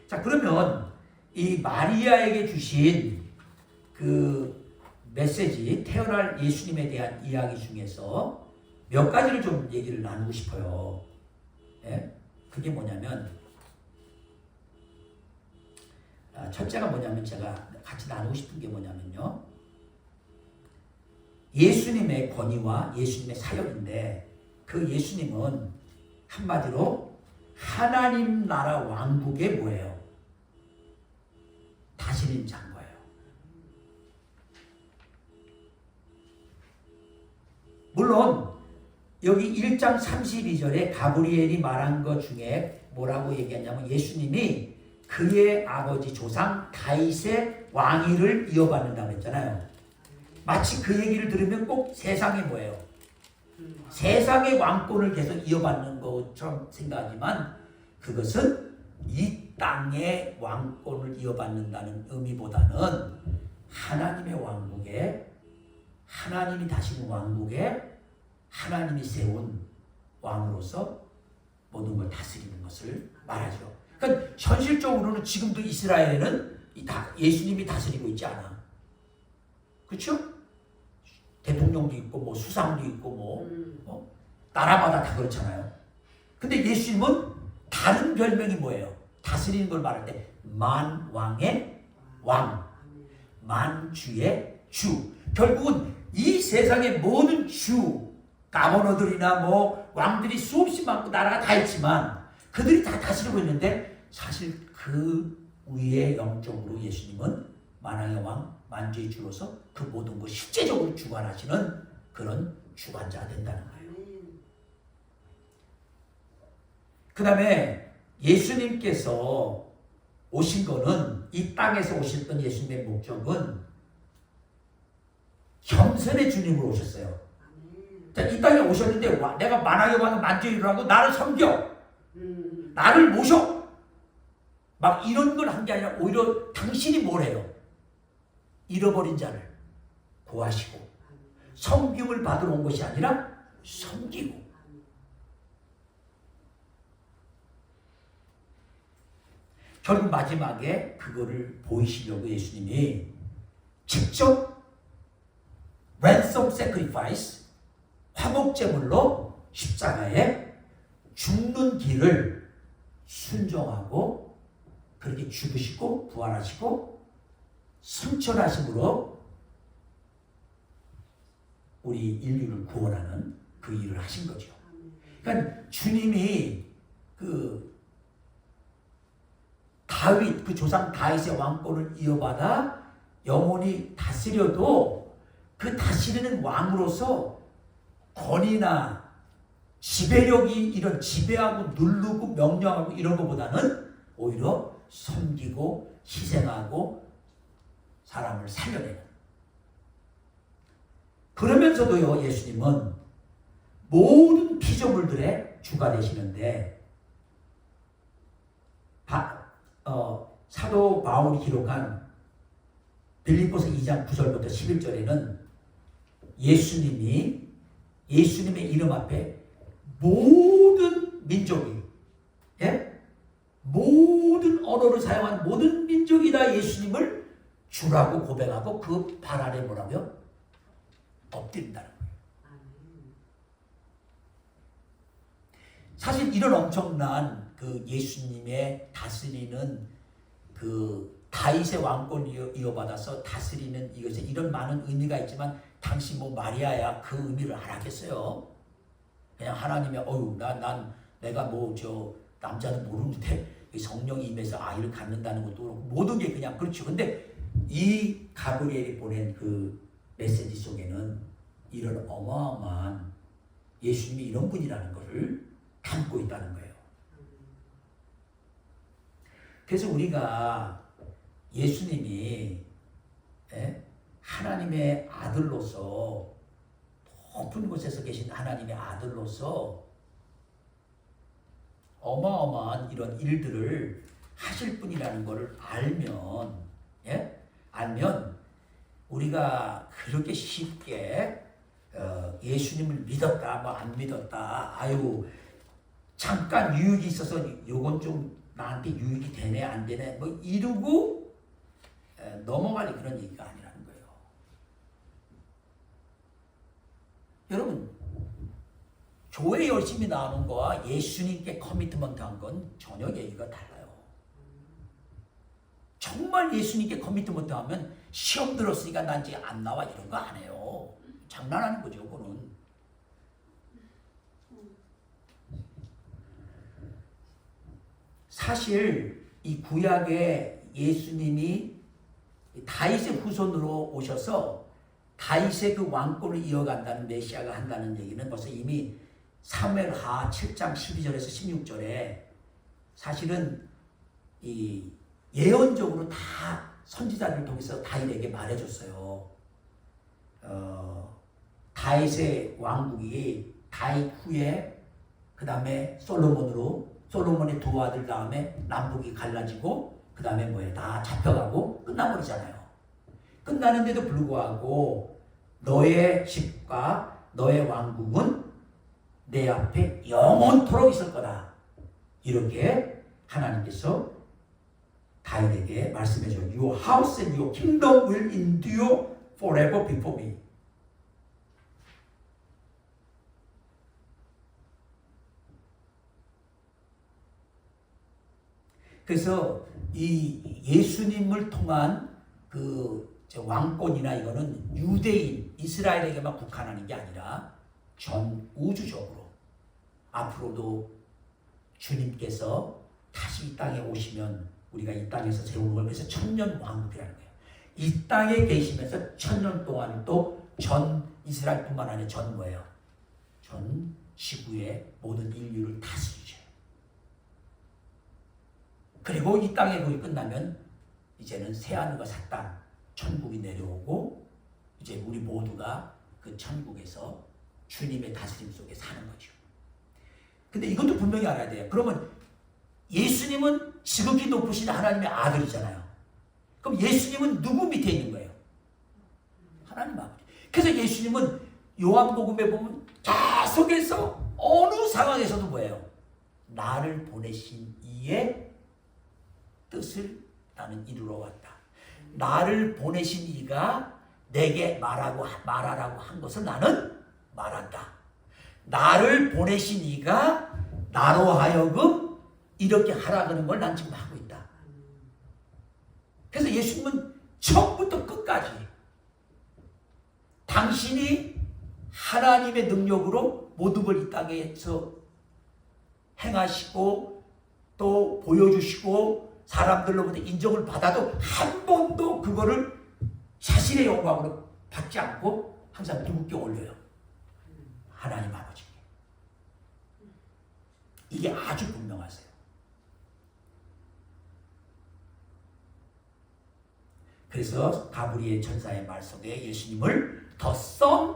자, 그러면 이 마리아에게 주신 그 메시지, 태어날 예수님에 대한 이야기 중에서 몇 가지를 좀 얘기를 나누고 싶어요. 예? 그게 뭐냐면, 첫째가 뭐냐면, 제가 같이 나누고 싶은 게 뭐냐면요, 예수님의 권위와 예수님의 사역인데, 그 예수님은 한마디로 하나님 나라 왕국의 뭐예요? 다스리는 자인 거예요. 물론 여기 1장 32절에 가브리엘이 말한 것 중에 뭐라고 얘기했냐면 예수님이 그의 아버지 조상 다윗의 왕위를 이어받는다고 했잖아요. 마치 그 얘기를 들으면 꼭 세상에 뭐예요? 세상의 왕권을 계속 이어받는 것처럼 생각하지만 그것은 이 땅의 왕권을 이어받는다는 의미보다는 하나님의 왕국에, 하나님이 다스리는 왕국에 하나님이 세운 왕으로서 모든 걸 다스리는 것을 말하죠. 그러니까 현실적으로는 지금도 이스라엘에는 예수님이 다스리고 있지 않아. 그렇죠? 대통령도 있고 뭐 수상도 있고 나라마다 다 그렇잖아요. 근데 예수님은 다른 별명이 뭐예요? 다스리는 걸 말할 때 만왕의 왕, 만주의 주. 결국은 이 세상의 모든 주, 가버너들이나 왕들이 수없이 많고 나라가 다 있지만 그들이 다 다스리고 있는데 사실 그 위에 영적으로 예수님은 만왕의 왕, 만주의 주로서 그 모든 걸 실제적으로 주관하시는 그런 주관자가 된다는 거예요. 그 다음에 예수님께서 오신 거는, 이 땅에서 오셨던 예수님의 목적은 겸손의 주님으로 오셨어요. 자, 이 땅에 오셨는데 내가 만왕의 왕 만주의 주라고 나를 섬겨, 나를 모셔, 막 이런 걸 한 게 아니라 오히려 당신이 뭘 해요? 잃어버린 자를 구하시고 섬김을 받으러 온 것이 아니라 섬기고. 결국 마지막에 그거를 보이시려고 예수님이 직접 ransom sacrifice, 화목제물로 십자가에 죽는 길을 순종하고 그렇게 죽으시고 부활하시고 승천하심으로 우리 인류를 구원하는 그 일을 하신 거죠. 그러니까 주님이 그 다윗, 그 조상 다윗의 왕권을 이어받아 영원히 다스려도 그 다스리는 왕으로서 권위나 지배력이 이런 지배하고 누르고 명령하고 이런 것보다는 오히려 섬기고 희생하고 사람을 살려내는. 그러면서도요, 예수님은 모든 피조물들의 주가 되시는데 사도 바울이 기록한 빌립보서 2장 9절부터 11절에는 예수님의 이름 앞에 모든 민족이, 모든 언어를 사용한 모든 민족이 다 예수님을 주라고 고백하고 그 발 아래 뭐라고요? 엎드린다는 거예요. 사실 이런 엄청난 그 예수님의 다스리는 그 다윗의 왕권을 이어받아서 다스리는 이것에 이런 많은 의미가 있지만 당시 마리아야 그 의미를 알았겠어요? 그냥 하나님의 내가 남자는 모르는데 성령이 임해서 아이를 갖는다는 것도 그렇고 모든 게 그냥 그렇죠. 근데 이 가브리엘이 보낸 그 메시지 속에는 이런 어마어마한 예수님이 이런 분이라는 것을 담고 있다는 거예요. 그래서 우리가 예수님이 하나님의 아들로서, 높은 곳에서 계신 하나님의 아들로서 어마어마한 이런 일들을 하실 분이라는 것을 알면 우리가 그렇게 쉽게 예수님을 믿었다, 안 믿었다, 잠깐 유익이 있어서 요건 좀 나한테 유익이 되네 안 되네 이러고 넘어갈 그런 얘기가 아니라는 거예요. 여러분, 교회 열심히 나오는 거와 예수님께 커미트먼트한 건 전혀 얘기가 달라요. 정말 예수님께 커미트먼트하면 시험 들었으니까 난 이제 안 나와 이런 거 안 해요. 장난하는 거죠, 그거는. 사실 이 구약에 예수님이 다윗의 후손으로 오셔서 다윗의 그 왕권을 이어간다는 메시아가 한다는 얘기는 벌써 이미 사무엘하 7장 12절에서 16절에 사실은 이 예언적으로 다 선지자들을 통해서 다윗에게 말해줬어요. 다윗의 왕국이 다윗 후에 그 다음에 솔로몬의 두 아들 다음에 남북이 갈라지고 그 다음에 뭐예요? 다 잡혀가고 끝나버리잖아요. 끝나는데도 불구하고 너의 집과 너의 왕국은 내 앞에 영원토록 있을 거다. 이렇게 하나님께서 다윗에게 말씀해줘요. Your house and your kingdom will endure forever before me. 그래서 이 예수님을 통한 그 왕권이나 이거는 유대인, 이스라엘에게만 국한하는 게 아니라 전 우주적으로 앞으로도 주님께서 다시 이 땅에 오시면 우리가 이 땅에서 세우는 걸 그래서 천년 왕국이라는 거예요. 이 땅에 계시면서 천년 동안 또 전 이스라엘뿐만 아니라 전 뭐예요? 전 지구의 모든 인류를 다스리죠. 그리고 이 땅의 거기 끝나면 이제는 새하늘과 새 땅, 천국이 내려오고 이제 우리 모두가 그 천국에서 주님의 다스림 속에 사는 거죠. 근데 이것도 분명히 알아야 돼요. 그러면 예수님은 지극히 높으신 하나님의 아들이잖아요. 그럼 예수님은 누구 밑에 있는 거예요? 하나님 아버지. 그래서 예수님은 요한복음에 보면 계속해서 어느 상황에서도 뭐예요? 나를 보내신 이의 뜻을 나는 이루러 왔다. 나를 보내신 이가 내게 말하라고 한 것을 나는 말한다. 나를 보내신 이가 나로 하여금 이렇게 하라는 걸 난 지금 하고 있다. 그래서 예수님은 처음부터 끝까지 당신이 하나님의 능력으로 모든 걸 이 땅에서 행하시고 또 보여주시고 사람들로부터 인정을 받아도 한 번도 그거를 자신의 영광으로 받지 않고 항상 누구께 올려요? 하나님 아버지께. 이게 아주 분명하세요. 그래서 가브리엘 천사의 말 속에 예수님을 The Son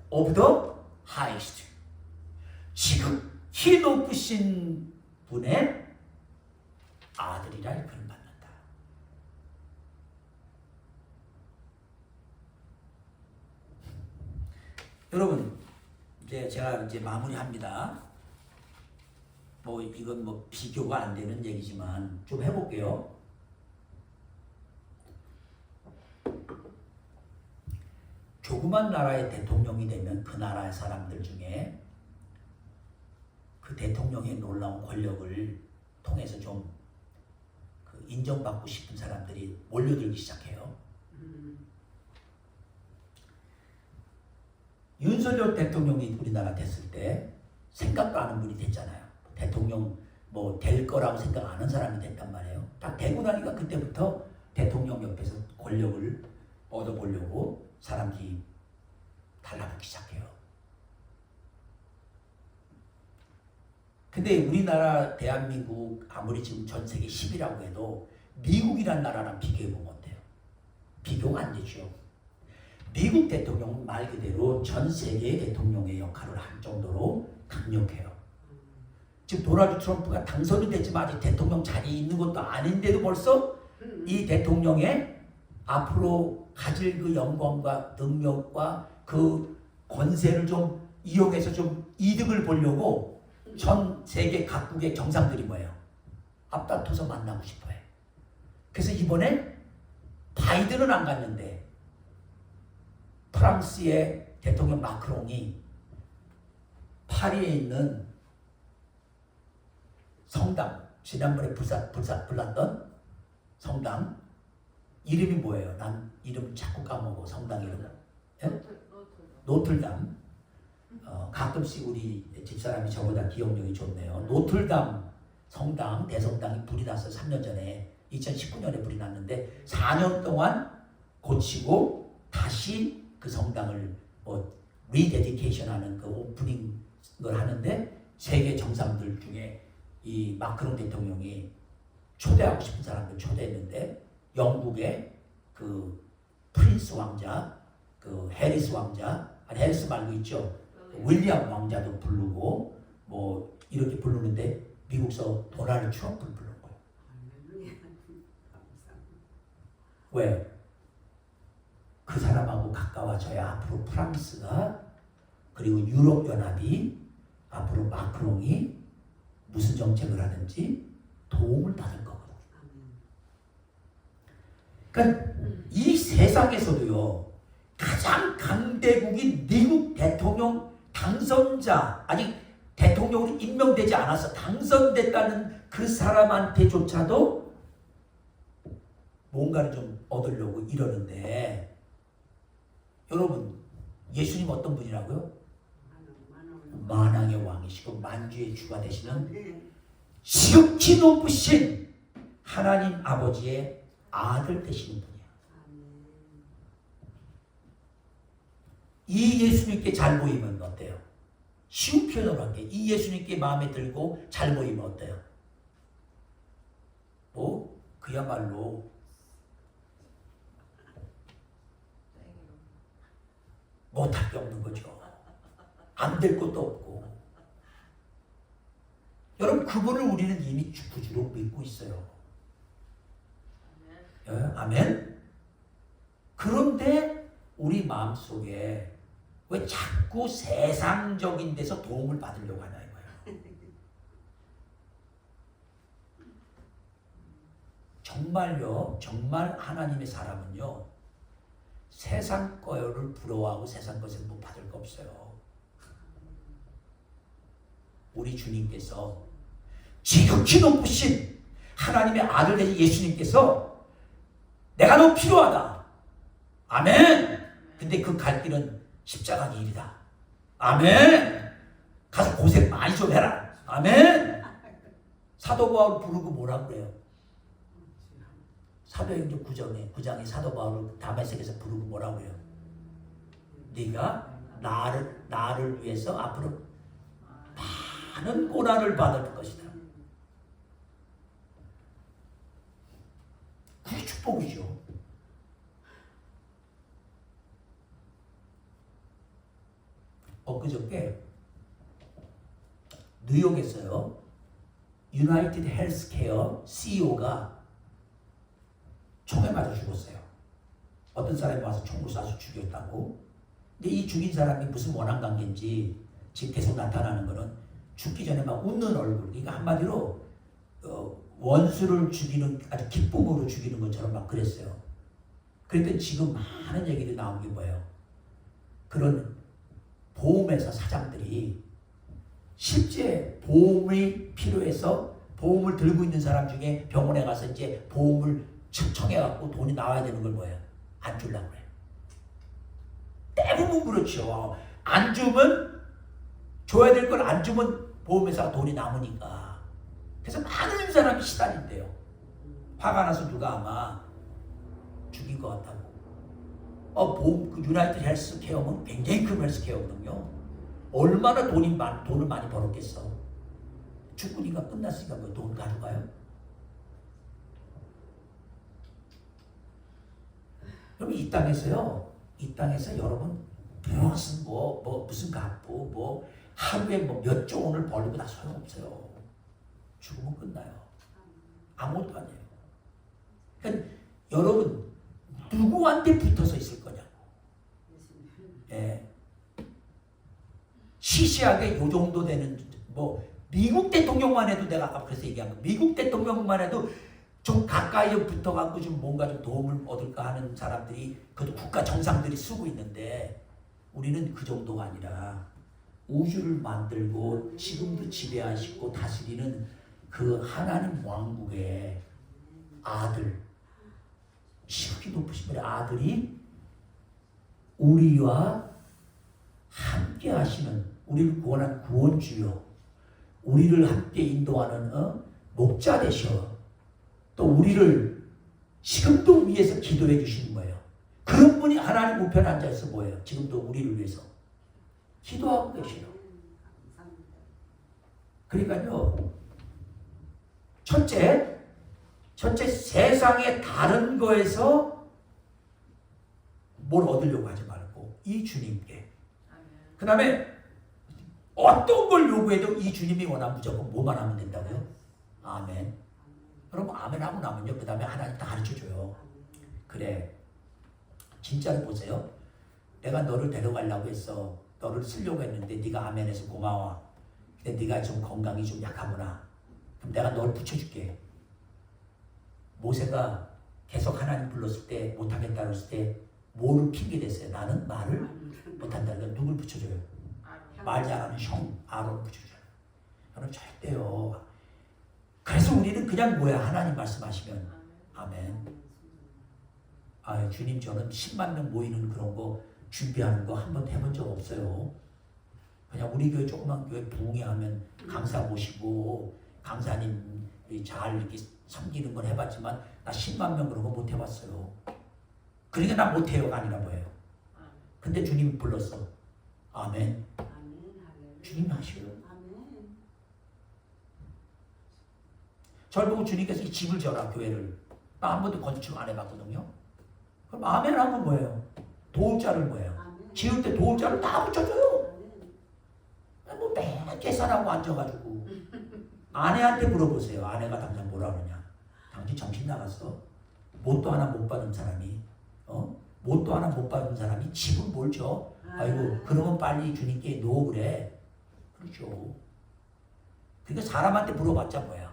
of the Highest, 지극히 높으신 분의 아들이라 이렇게 만난다. 여러분, 이제 제가 마무리합니다. 이건 비교가 안 되는 얘기지만 좀 해볼게요. 조그만 나라의 대통령이 되면 그 나라의 사람들 중에 그 대통령의 놀라운 권력을 통해서 좀 인정받고 싶은 사람들이 몰려들기 시작해요. 윤석열 대통령이 우리나라 됐을 때 생각도 안 하는 분이 됐잖아요. 대통령 될 거라고 생각 안 하는 사람이 됐단 말이에요. 딱 되고 나니까 그때부터 대통령 옆에서 권력을 얻어보려고 사람들이 달라붙기 시작해요. 근데 우리나라 대한민국 아무리 지금 전 세계 10위라고 해도 미국이란 나라랑 비교해보면 어때요? 비교가 안 되죠. 미국 대통령은 말 그대로 전 세계의 대통령의 역할을 할 정도로 강력해요. 지금 도널드 트럼프가 당선이 됐지만 아직 대통령 자리에 있는 것도 아닌데도 벌써 이 대통령의 앞으로 가질 그 영광과 능력과 그 권세를 좀 이용해서 좀 이득을 보려고 전 세계 각국의 정상들이 뭐예요? 앞다퉈서 만나고 싶어해. 그래서 이번에 바이든은 안 갔는데 프랑스의 대통령 마크롱이 파리에 있는 성당, 지난번에 불났던 성당 이름이 뭐예요? 난 이름 자꾸 까먹어. 성당 이름. 노틀담. 가끔씩 우리 집사람이 저보다 기억력이 좋네요. 노틀담 성당, 대성당이 불이 났어요. 3년 전에. 2019년에 불이 났는데 4년 동안 고치고 다시 그 성당을 뭐 리데디케이션하는 그 오프닝을 하는데 세계 정상들 중에 이 마크롱 대통령이 초대하고 싶은 사람들 초대했는데 영국의 그 프린스 왕자, 그 해리스 왕자, 아니 해리스 말고 있죠. 윌리엄 왕자도 부르고 뭐 이렇게 부르는데 미국서 도널드 트럼프를 부른 거예요. 왜? 그 사람하고 가까워져야 앞으로 프랑스가 그리고 유럽 연합이 앞으로 마크롱이 무슨 정책을 하든지 도움을 받을 거거든요. 그러니까 이 세상에서도요 가장 강대국인 미국 대통령 당선자, 아직 대통령으로 임명되지 않아서 당선됐다는 그 사람한테조차도 뭔가를 좀 얻으려고 이러는데, 여러분 예수님 어떤 분이라고요? 만왕의 왕이시고 만주의 주가 되시는 지극히 높으신 하나님 아버지의 아들 되시는 분이에요. 이 예수님께 잘 보이면 어때요? 쉬운 표현으로 할게요. 이 예수님께 마음에 들고 잘 보이면 어때요? 뭐 그야말로 못할 게 없는 거죠. 안 될 것도 없고. 여러분 그분을 우리는 이미 구주로 믿고 있어요. 아멘. 그런데 우리 마음속에 왜 자꾸 세상적인 데서 도움을 받으려고 하나 이거예요. 정말요, 정말 하나님의 사람은요 세상 거를 부러워하고 세상 것을 못 받을 거 없어요. 우리 주님께서 지극히 높으신 하나님의 아들 되신 예수님께서 내가 너 필요하다. 아멘. 근데 그 갈 길은 십자가 길이다. 아멘. 가서 고생 많이 좀 해라. 아멘. 사도 바울 부르고 뭐라 그래요? 사도행전 9장에 사도 바울을 다메섹에서 부르고 뭐라 그래요? 네가 나를 위해서 앞으로 많은 고난을 받을 것이다. 그게 축복이죠. 엊그저께 뉴욕에서요 유나이티드 헬스케어 CEO가 총에 맞아 죽었어요. 어떤 사람이 와서 총을 쏴서 죽였다고. 근데 이 죽인 사람이 무슨 원한 관계인지 지금 계속 나타나는 거는 죽기 전에 막 웃는 얼굴. 그러니까 한마디로 원수를 죽이는 아주 기쁨으로 죽이는 것처럼 막 그랬어요. 그랬더니 지금 많은 얘기들이 나온 게 뭐예요? 그런 보험회사 사장들이 실제 보험이 필요해서 보험을 들고 있는 사람 중에 병원에 가서 이제 보험을 청해갖고 돈이 나와야 되는 걸 뭐예요? 안 주려고 그래요. 대부분 그렇죠. 안 주면 줘야 될 걸 안 주면 보험회사가 돈이 남으니까. 그래서 많은 사람이 시달린대요. 화가 나서 누가 아마 죽인 것 같다고. 보험 그 유나이티드 헬스케어는 굉장히 큰 헬스케어거든요. 얼마나 돈을 많이 벌었겠어. 죽으니까 끝났으니까 뭐 돈 가져가요? 여러분 이 땅에서 여러분 무슨 무슨 갚고 하루에 몇 조 원을 벌고 다 소용없어요. 죽으면 끝나요. 아무것도 아니에요. 그러니까 여러분 누구한테 붙어서 있을 거냐고. 예. 시시하게 요 정도 되는 미국 대통령만 해도 내가 아까 그래서 얘기한 거 미국 대통령만 해도 좀 가까이 좀 붙어갖고 좀 뭔가 좀 도움을 얻을까 하는 사람들이 그것도 국가 정상들이 쓰고 있는데 우리는 그 정도가 아니라 우주를 만들고 지금도 지배하시고 다스리는 그 하나님 왕국의 아들 지극히 높으신 분의 아들이 우리와 함께 하시는 우리를 구원한 구원주요 우리를 함께 인도하는 목자 되셔 또 우리를 지금도 위해서 기도해 주시는 거예요. 그런 분이 하나님 우편에 앉아있어 뭐예요? 지금도 우리를 위해서 기도하고 계셔요. 그러니까요, 첫째 세상의 다른 거에서 뭘 얻으려고 하지 말고 이 주님께. 그 다음에 어떤 걸 요구해도 이 주님이 원하면 무조건 뭐만 하면 된다고요? 아멘. 여러분 아멘 하고 나면요, 그 다음에 하나님 다 가르쳐줘요. 그래, 진짜로 보세요. 내가 너를 데려가려고 했어. 너를 쓰려고 했는데 네가 아멘해서 고마워. 근데 네가 좀 건강이 좀 약하구나. 그럼 내가 너를 붙여줄게. 모세가 계속 하나님 불렀을 때 못하겠다 그랬을 때 뭐를 핑계댔어요? 나는 말을 못한다. 그러니까 누굴 붙여줘요? 말 잘하는 형 아론을 붙여줘요. 여러분 절대요. 그래서 우리는 그냥 뭐야, 하나님 말씀하시면 아멘. 아, 주님 저는 10만 명 모이는 그런 거 준비하는 거 한 번도 해본 적 없어요. 그냥 우리 교회 조그만 교회 부흥회하면 강사 모시고 강사님 잘 이렇게 섬기는 건 해봤지만 나 10만 명 그런 거 못 해봤어요. 그러니까 나 못해요가 아니라 뭐예요. 근데 주님이 불렀어. 아멘. 주님이 하셔요. 절 보고 주님께서 이 집을 져라, 교회를. 나 한 번도 건축 안 해봤거든요. 그럼 아멘 하면 뭐예요? 도울 자를 뭐예요? 지을 때 도울 자를 다 붙여줘요. 뭐 매일 계산하고 앉아가지고. 아내한테 물어보세요. 아내가 당장 뭐라 그러냐. 당신 정신 나갔어? 뭣도 하나 못 받은 사람이, 뭣도 하나 못 받은 사람이 집을 뭘 줘? 아이고, 그러면 빨리 주님께 놓어 그래. 그렇죠. 그러니까 사람한테 물어봤자 뭐야?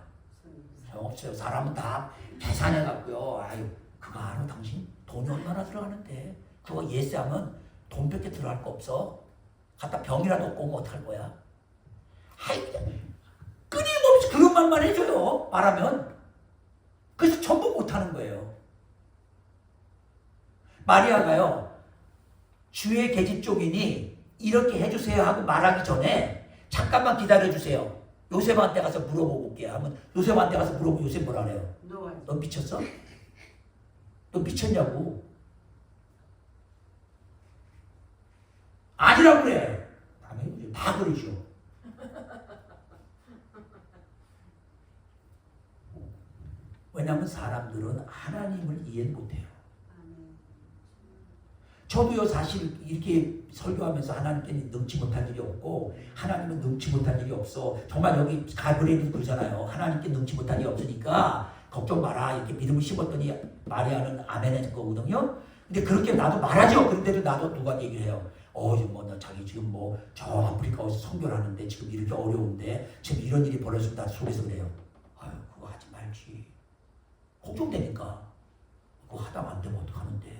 없어요. 사람은 다 계산해갖고요. 아유, 그거 알아? 당신 돈이 얼마나 들어가는데? 그거 예스하면 돈밖에 들어갈 거 없어. 갖다 병이라도 얻고 오면 어떡할 거야? 아이, 그냥 끊임없이 그런 말만 해줘요. 말하면. 그래서 전부 못하는 거예요. 마리아가요, 주의 계집 쪽이니 이렇게 해주세요 하고 말하기 전에 잠깐만 기다려주세요. 요셉한테 가서 물어보고 올게 하면 요셉한테 가서 물어보고 요셉 뭐라 그래요? 너 미쳤어? 너 미쳤냐고? 아니라고 그래. 다 그러죠. 왜냐하면 사람들은 하나님을 이해 못해요. 저도요, 사실 이렇게 설교하면서 하나님께 능치 못한 일이 없고 하나님은 능치 못한 일이 없어. 정말 여기 가브리엘도 그러잖아요. 하나님께 능치 못한 일이 없으니까 걱정 마라. 이렇게 믿음을 심었더니 마리아는 아멘 했을 거거든요. 근데 그렇게 나도 말하죠. 그런데도 나도 누가 얘기를 해요. 뭐 자기 지금 뭐 저 아프리카에서 선교를 하는데 지금 이렇게 어려운데 지금 이런 일이 벌어지면 나 속에서 그래요. 아유, 그거 하지 말지. 걱정되니까. 그거 하다가 안 되면 어떡하는데.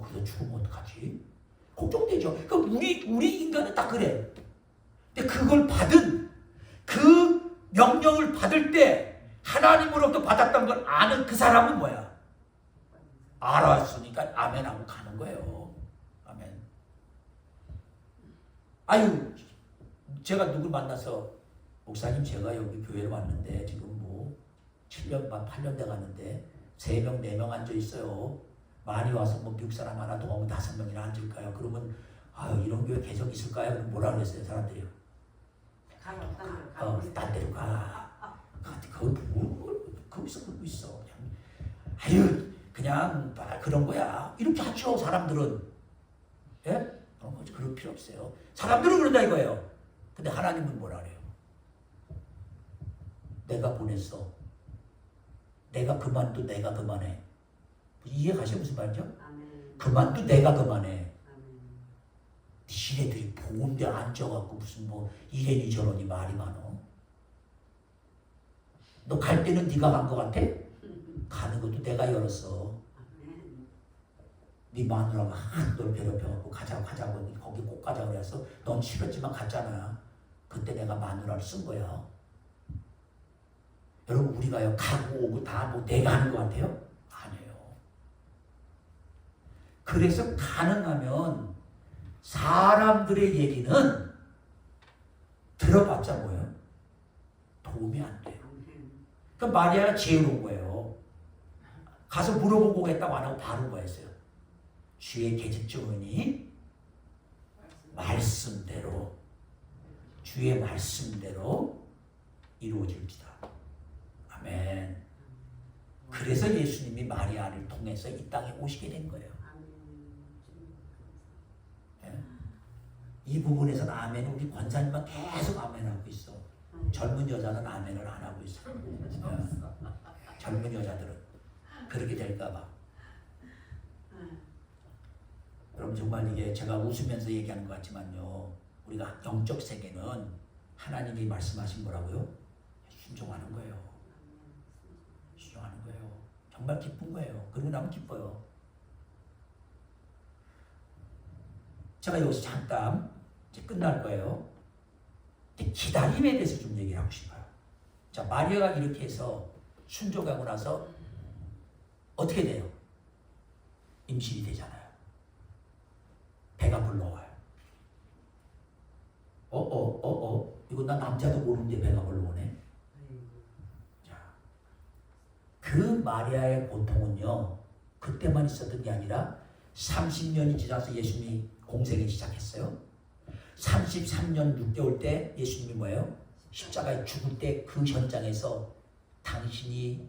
그래서 죽으면 어떡하지? 걱정되죠. 그러니까 우리 인간은 딱 그래. 근데 그걸 받은, 그 명령을 받을 때 하나님으로부터 받았던 걸 아는 그 사람은 뭐야? 알았으니까 아멘하고 가는 거예요. 아멘. 아유, 제가 누굴 만나서 목사님 제가 여기 교회에 왔는데 지금 뭐 7년 반 8년 돼 가는데 3명 4명 앉아 있어요. 많이 와서 뭐 미국 사람 하나 더 오면 5명이나 앉을까요? 그러면 아유, 이런 교회 계속 있을까요? 그럼 뭐라 그랬어요, 사람들이요? 딴 데로 가. 거기서 그러고 있어. 그냥 그런 거야. 이렇게 하죠, 사람들은. 예? 그럴 필요 없어요. 사람들은 그런다 이거예요. 근데 하나님은 뭐라 그래요? 내가 보냈어. 내가 그만둬, 내가 그만해. 이해 가시죠? 무슨 말이죠? 그만둬, 내가 그만해. 지네들이 보온데 앉아갖고 무슨 뭐 이래니 저러니 말이 많어. 너 갈 때는 네가 간 거 같아? 가는 것도 내가 열었어. 네 마누라가 널 괴롭혀갖고 가자고 거기 꼭 가자고 그래서 넌 싫었지만 갔잖아. 그때 내가 마누라를 쓴 거야. 여러분, 우리가요 가고 오고 다 뭐 내가 하는 거 같아요? 아니에요. 그래서 가능하면 사람들의 얘기는 들어봤자 뭐예요? 도움이 안 돼요. 그러니까 마리아가 지혜로운 거예요. 가서 물어보고 오겠다고 안 하고 바로 뭐했어요? 주의 계집 증언이 말씀대로 주의 말씀대로 이루어질지다. 아멘. 그래서 예수님이 마리아를 통해서 이 땅에 오시게 된 거예요. 이 부분에서는 아멘은 우리 권사님만 계속 아멘하고 있어. 젊은 여자는 아멘을 안 하고 있어. 젊은 여자들은 그렇게 될까봐. 여러분 정말 이게 제가 웃으면서 얘기하는 것 같지만요, 우리가 영적 세계는 하나님이 말씀하신 거라고요? 순종하는 거예요. 순종하는 거예요. 정말 기쁜 거예요. 그러고 나면 기뻐요. 제가 여기서 잠깐 이제 끝날 거예요. 기다림에 대해서 좀 얘기를 하고 싶어요. 자, 마리아가 이렇게 해서 순종하고 나서 어떻게 돼요? 임신이 되잖아요. 배가 불러와요. 이거 나 남자도 모르는데 배가 불러오네. 자, 그 마리아의 고통은요, 그때만 있었던 게 아니라 30년이 지나서 예수님이 공생이 시작했어요. 33년 6개월 때 예수님이 뭐예요? 십자가에 죽을 때 그 현장에서 당신이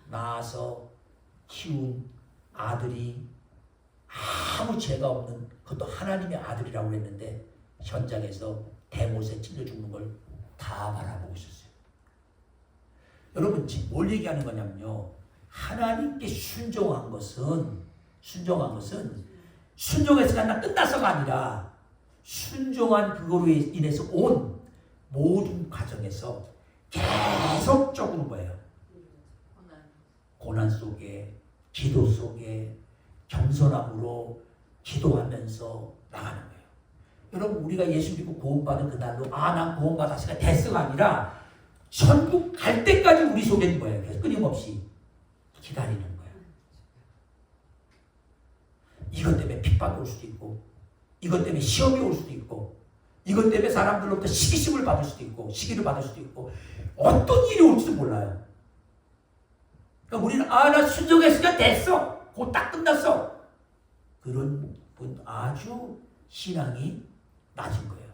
낳아서 키운 아들이 아무 죄가 없는, 그것도 하나님의 아들이라고 했는데 현장에서 대못에 찔려 죽는 걸 다 바라보고 있었어요. 여러분 지금 뭘 얘기하는 거냐면요, 하나님께 순종한 것은 순종해서 그냥 끝나서가 아니라 순종한 그거로 인해서 온 모든 과정에서 계속적으로 뭐예요? 고난 속에, 기도 속에 겸손함으로 기도하면서 나가는 거예요. 여러분 우리가 예수 믿고 구원받은 그날로 난 구원받았으니까 됐어가 아니라 천국 갈 때까지 우리 속에는 뭐예요? 그래서 끊임없이 기다리는 거예요. 이것 때문에 핍박이 올 수도 있고, 이것 때문에 시험이 올 수도 있고, 이것 때문에 사람들로부터 시기심을 받을 수도 있고, 시기를 받을 수도 있고, 어떤 일이 올지도 몰라요. 그러니까 우리는 나 순종했으니까 됐어, 곧 딱 끝났어, 그런 분 아주 신앙이 낮은 거예요.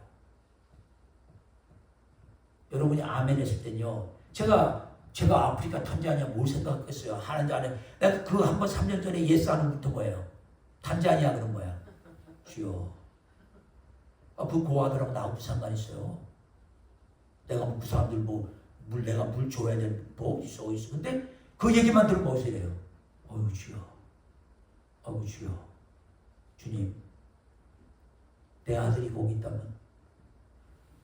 여러분이 아멘 했을 때는요, 제가 아프리카 탄자니아 뭘 생각했어요? 하는지 안 해. 내가 그 한 번 3년 전에 예스 하는 부터 뭐예요? 탄자니아 그런 거야. 주여. 그 고아들하고 나하고 무슨 상관 있어요? 내가 그 사람들 내가 물 줘야 될 법 있어. 근데 그 얘기만 들으면 어디서 이래요? 주여. 주여. 주님. 내 아들이 거기 있다면.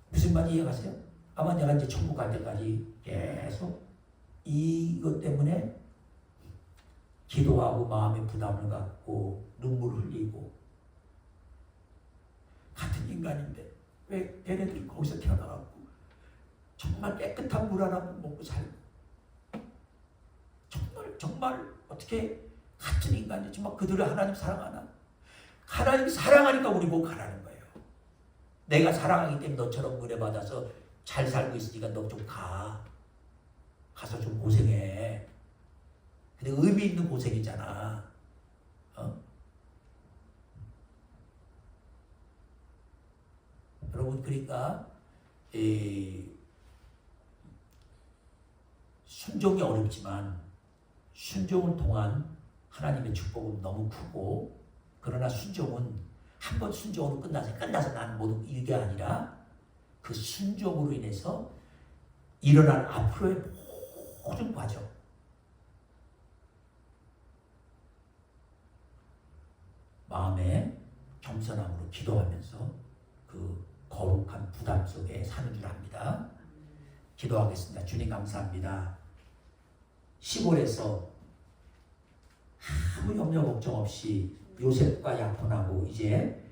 무슨 말인지 이해가세요? 아마 내가 이제 천국 갈 때까지 계속 이것 때문에 기도하고 마음의 부담을 갖고 눈물을 흘리고, 같은 인간인데 왜 걔네들이 거기서 태어나갖고 정말 깨끗한 물 하나 먹고 살고, 정말 어떻게 같은 인간인지 정말 그들을 하나님 사랑하나? 하나님 사랑하니까 우리 보고 가라는 거예요. 내가 사랑하기 때문에 너처럼 은혜 받아서 잘 살고 있으니까 너 좀 가서 좀 고생해. 근데 의미 있는 고생이잖아. 여러분 그러니까 순종이 어렵지만 순종을 통한 하나님의 축복은 너무 크고, 그러나 순종은 한 번 순종으로 끝나서 나는 모두 이게 아니라 그 순종으로 인해서 일어날 앞으로의 모든 과정, 마음에 겸손함으로 기도하면서 그 거룩한 부담 속에 사는 줄 압니다. 기도하겠습니다. 주님 감사합니다. 시골에서 아무 염려 걱정 없이 요셉과 약혼하고 이제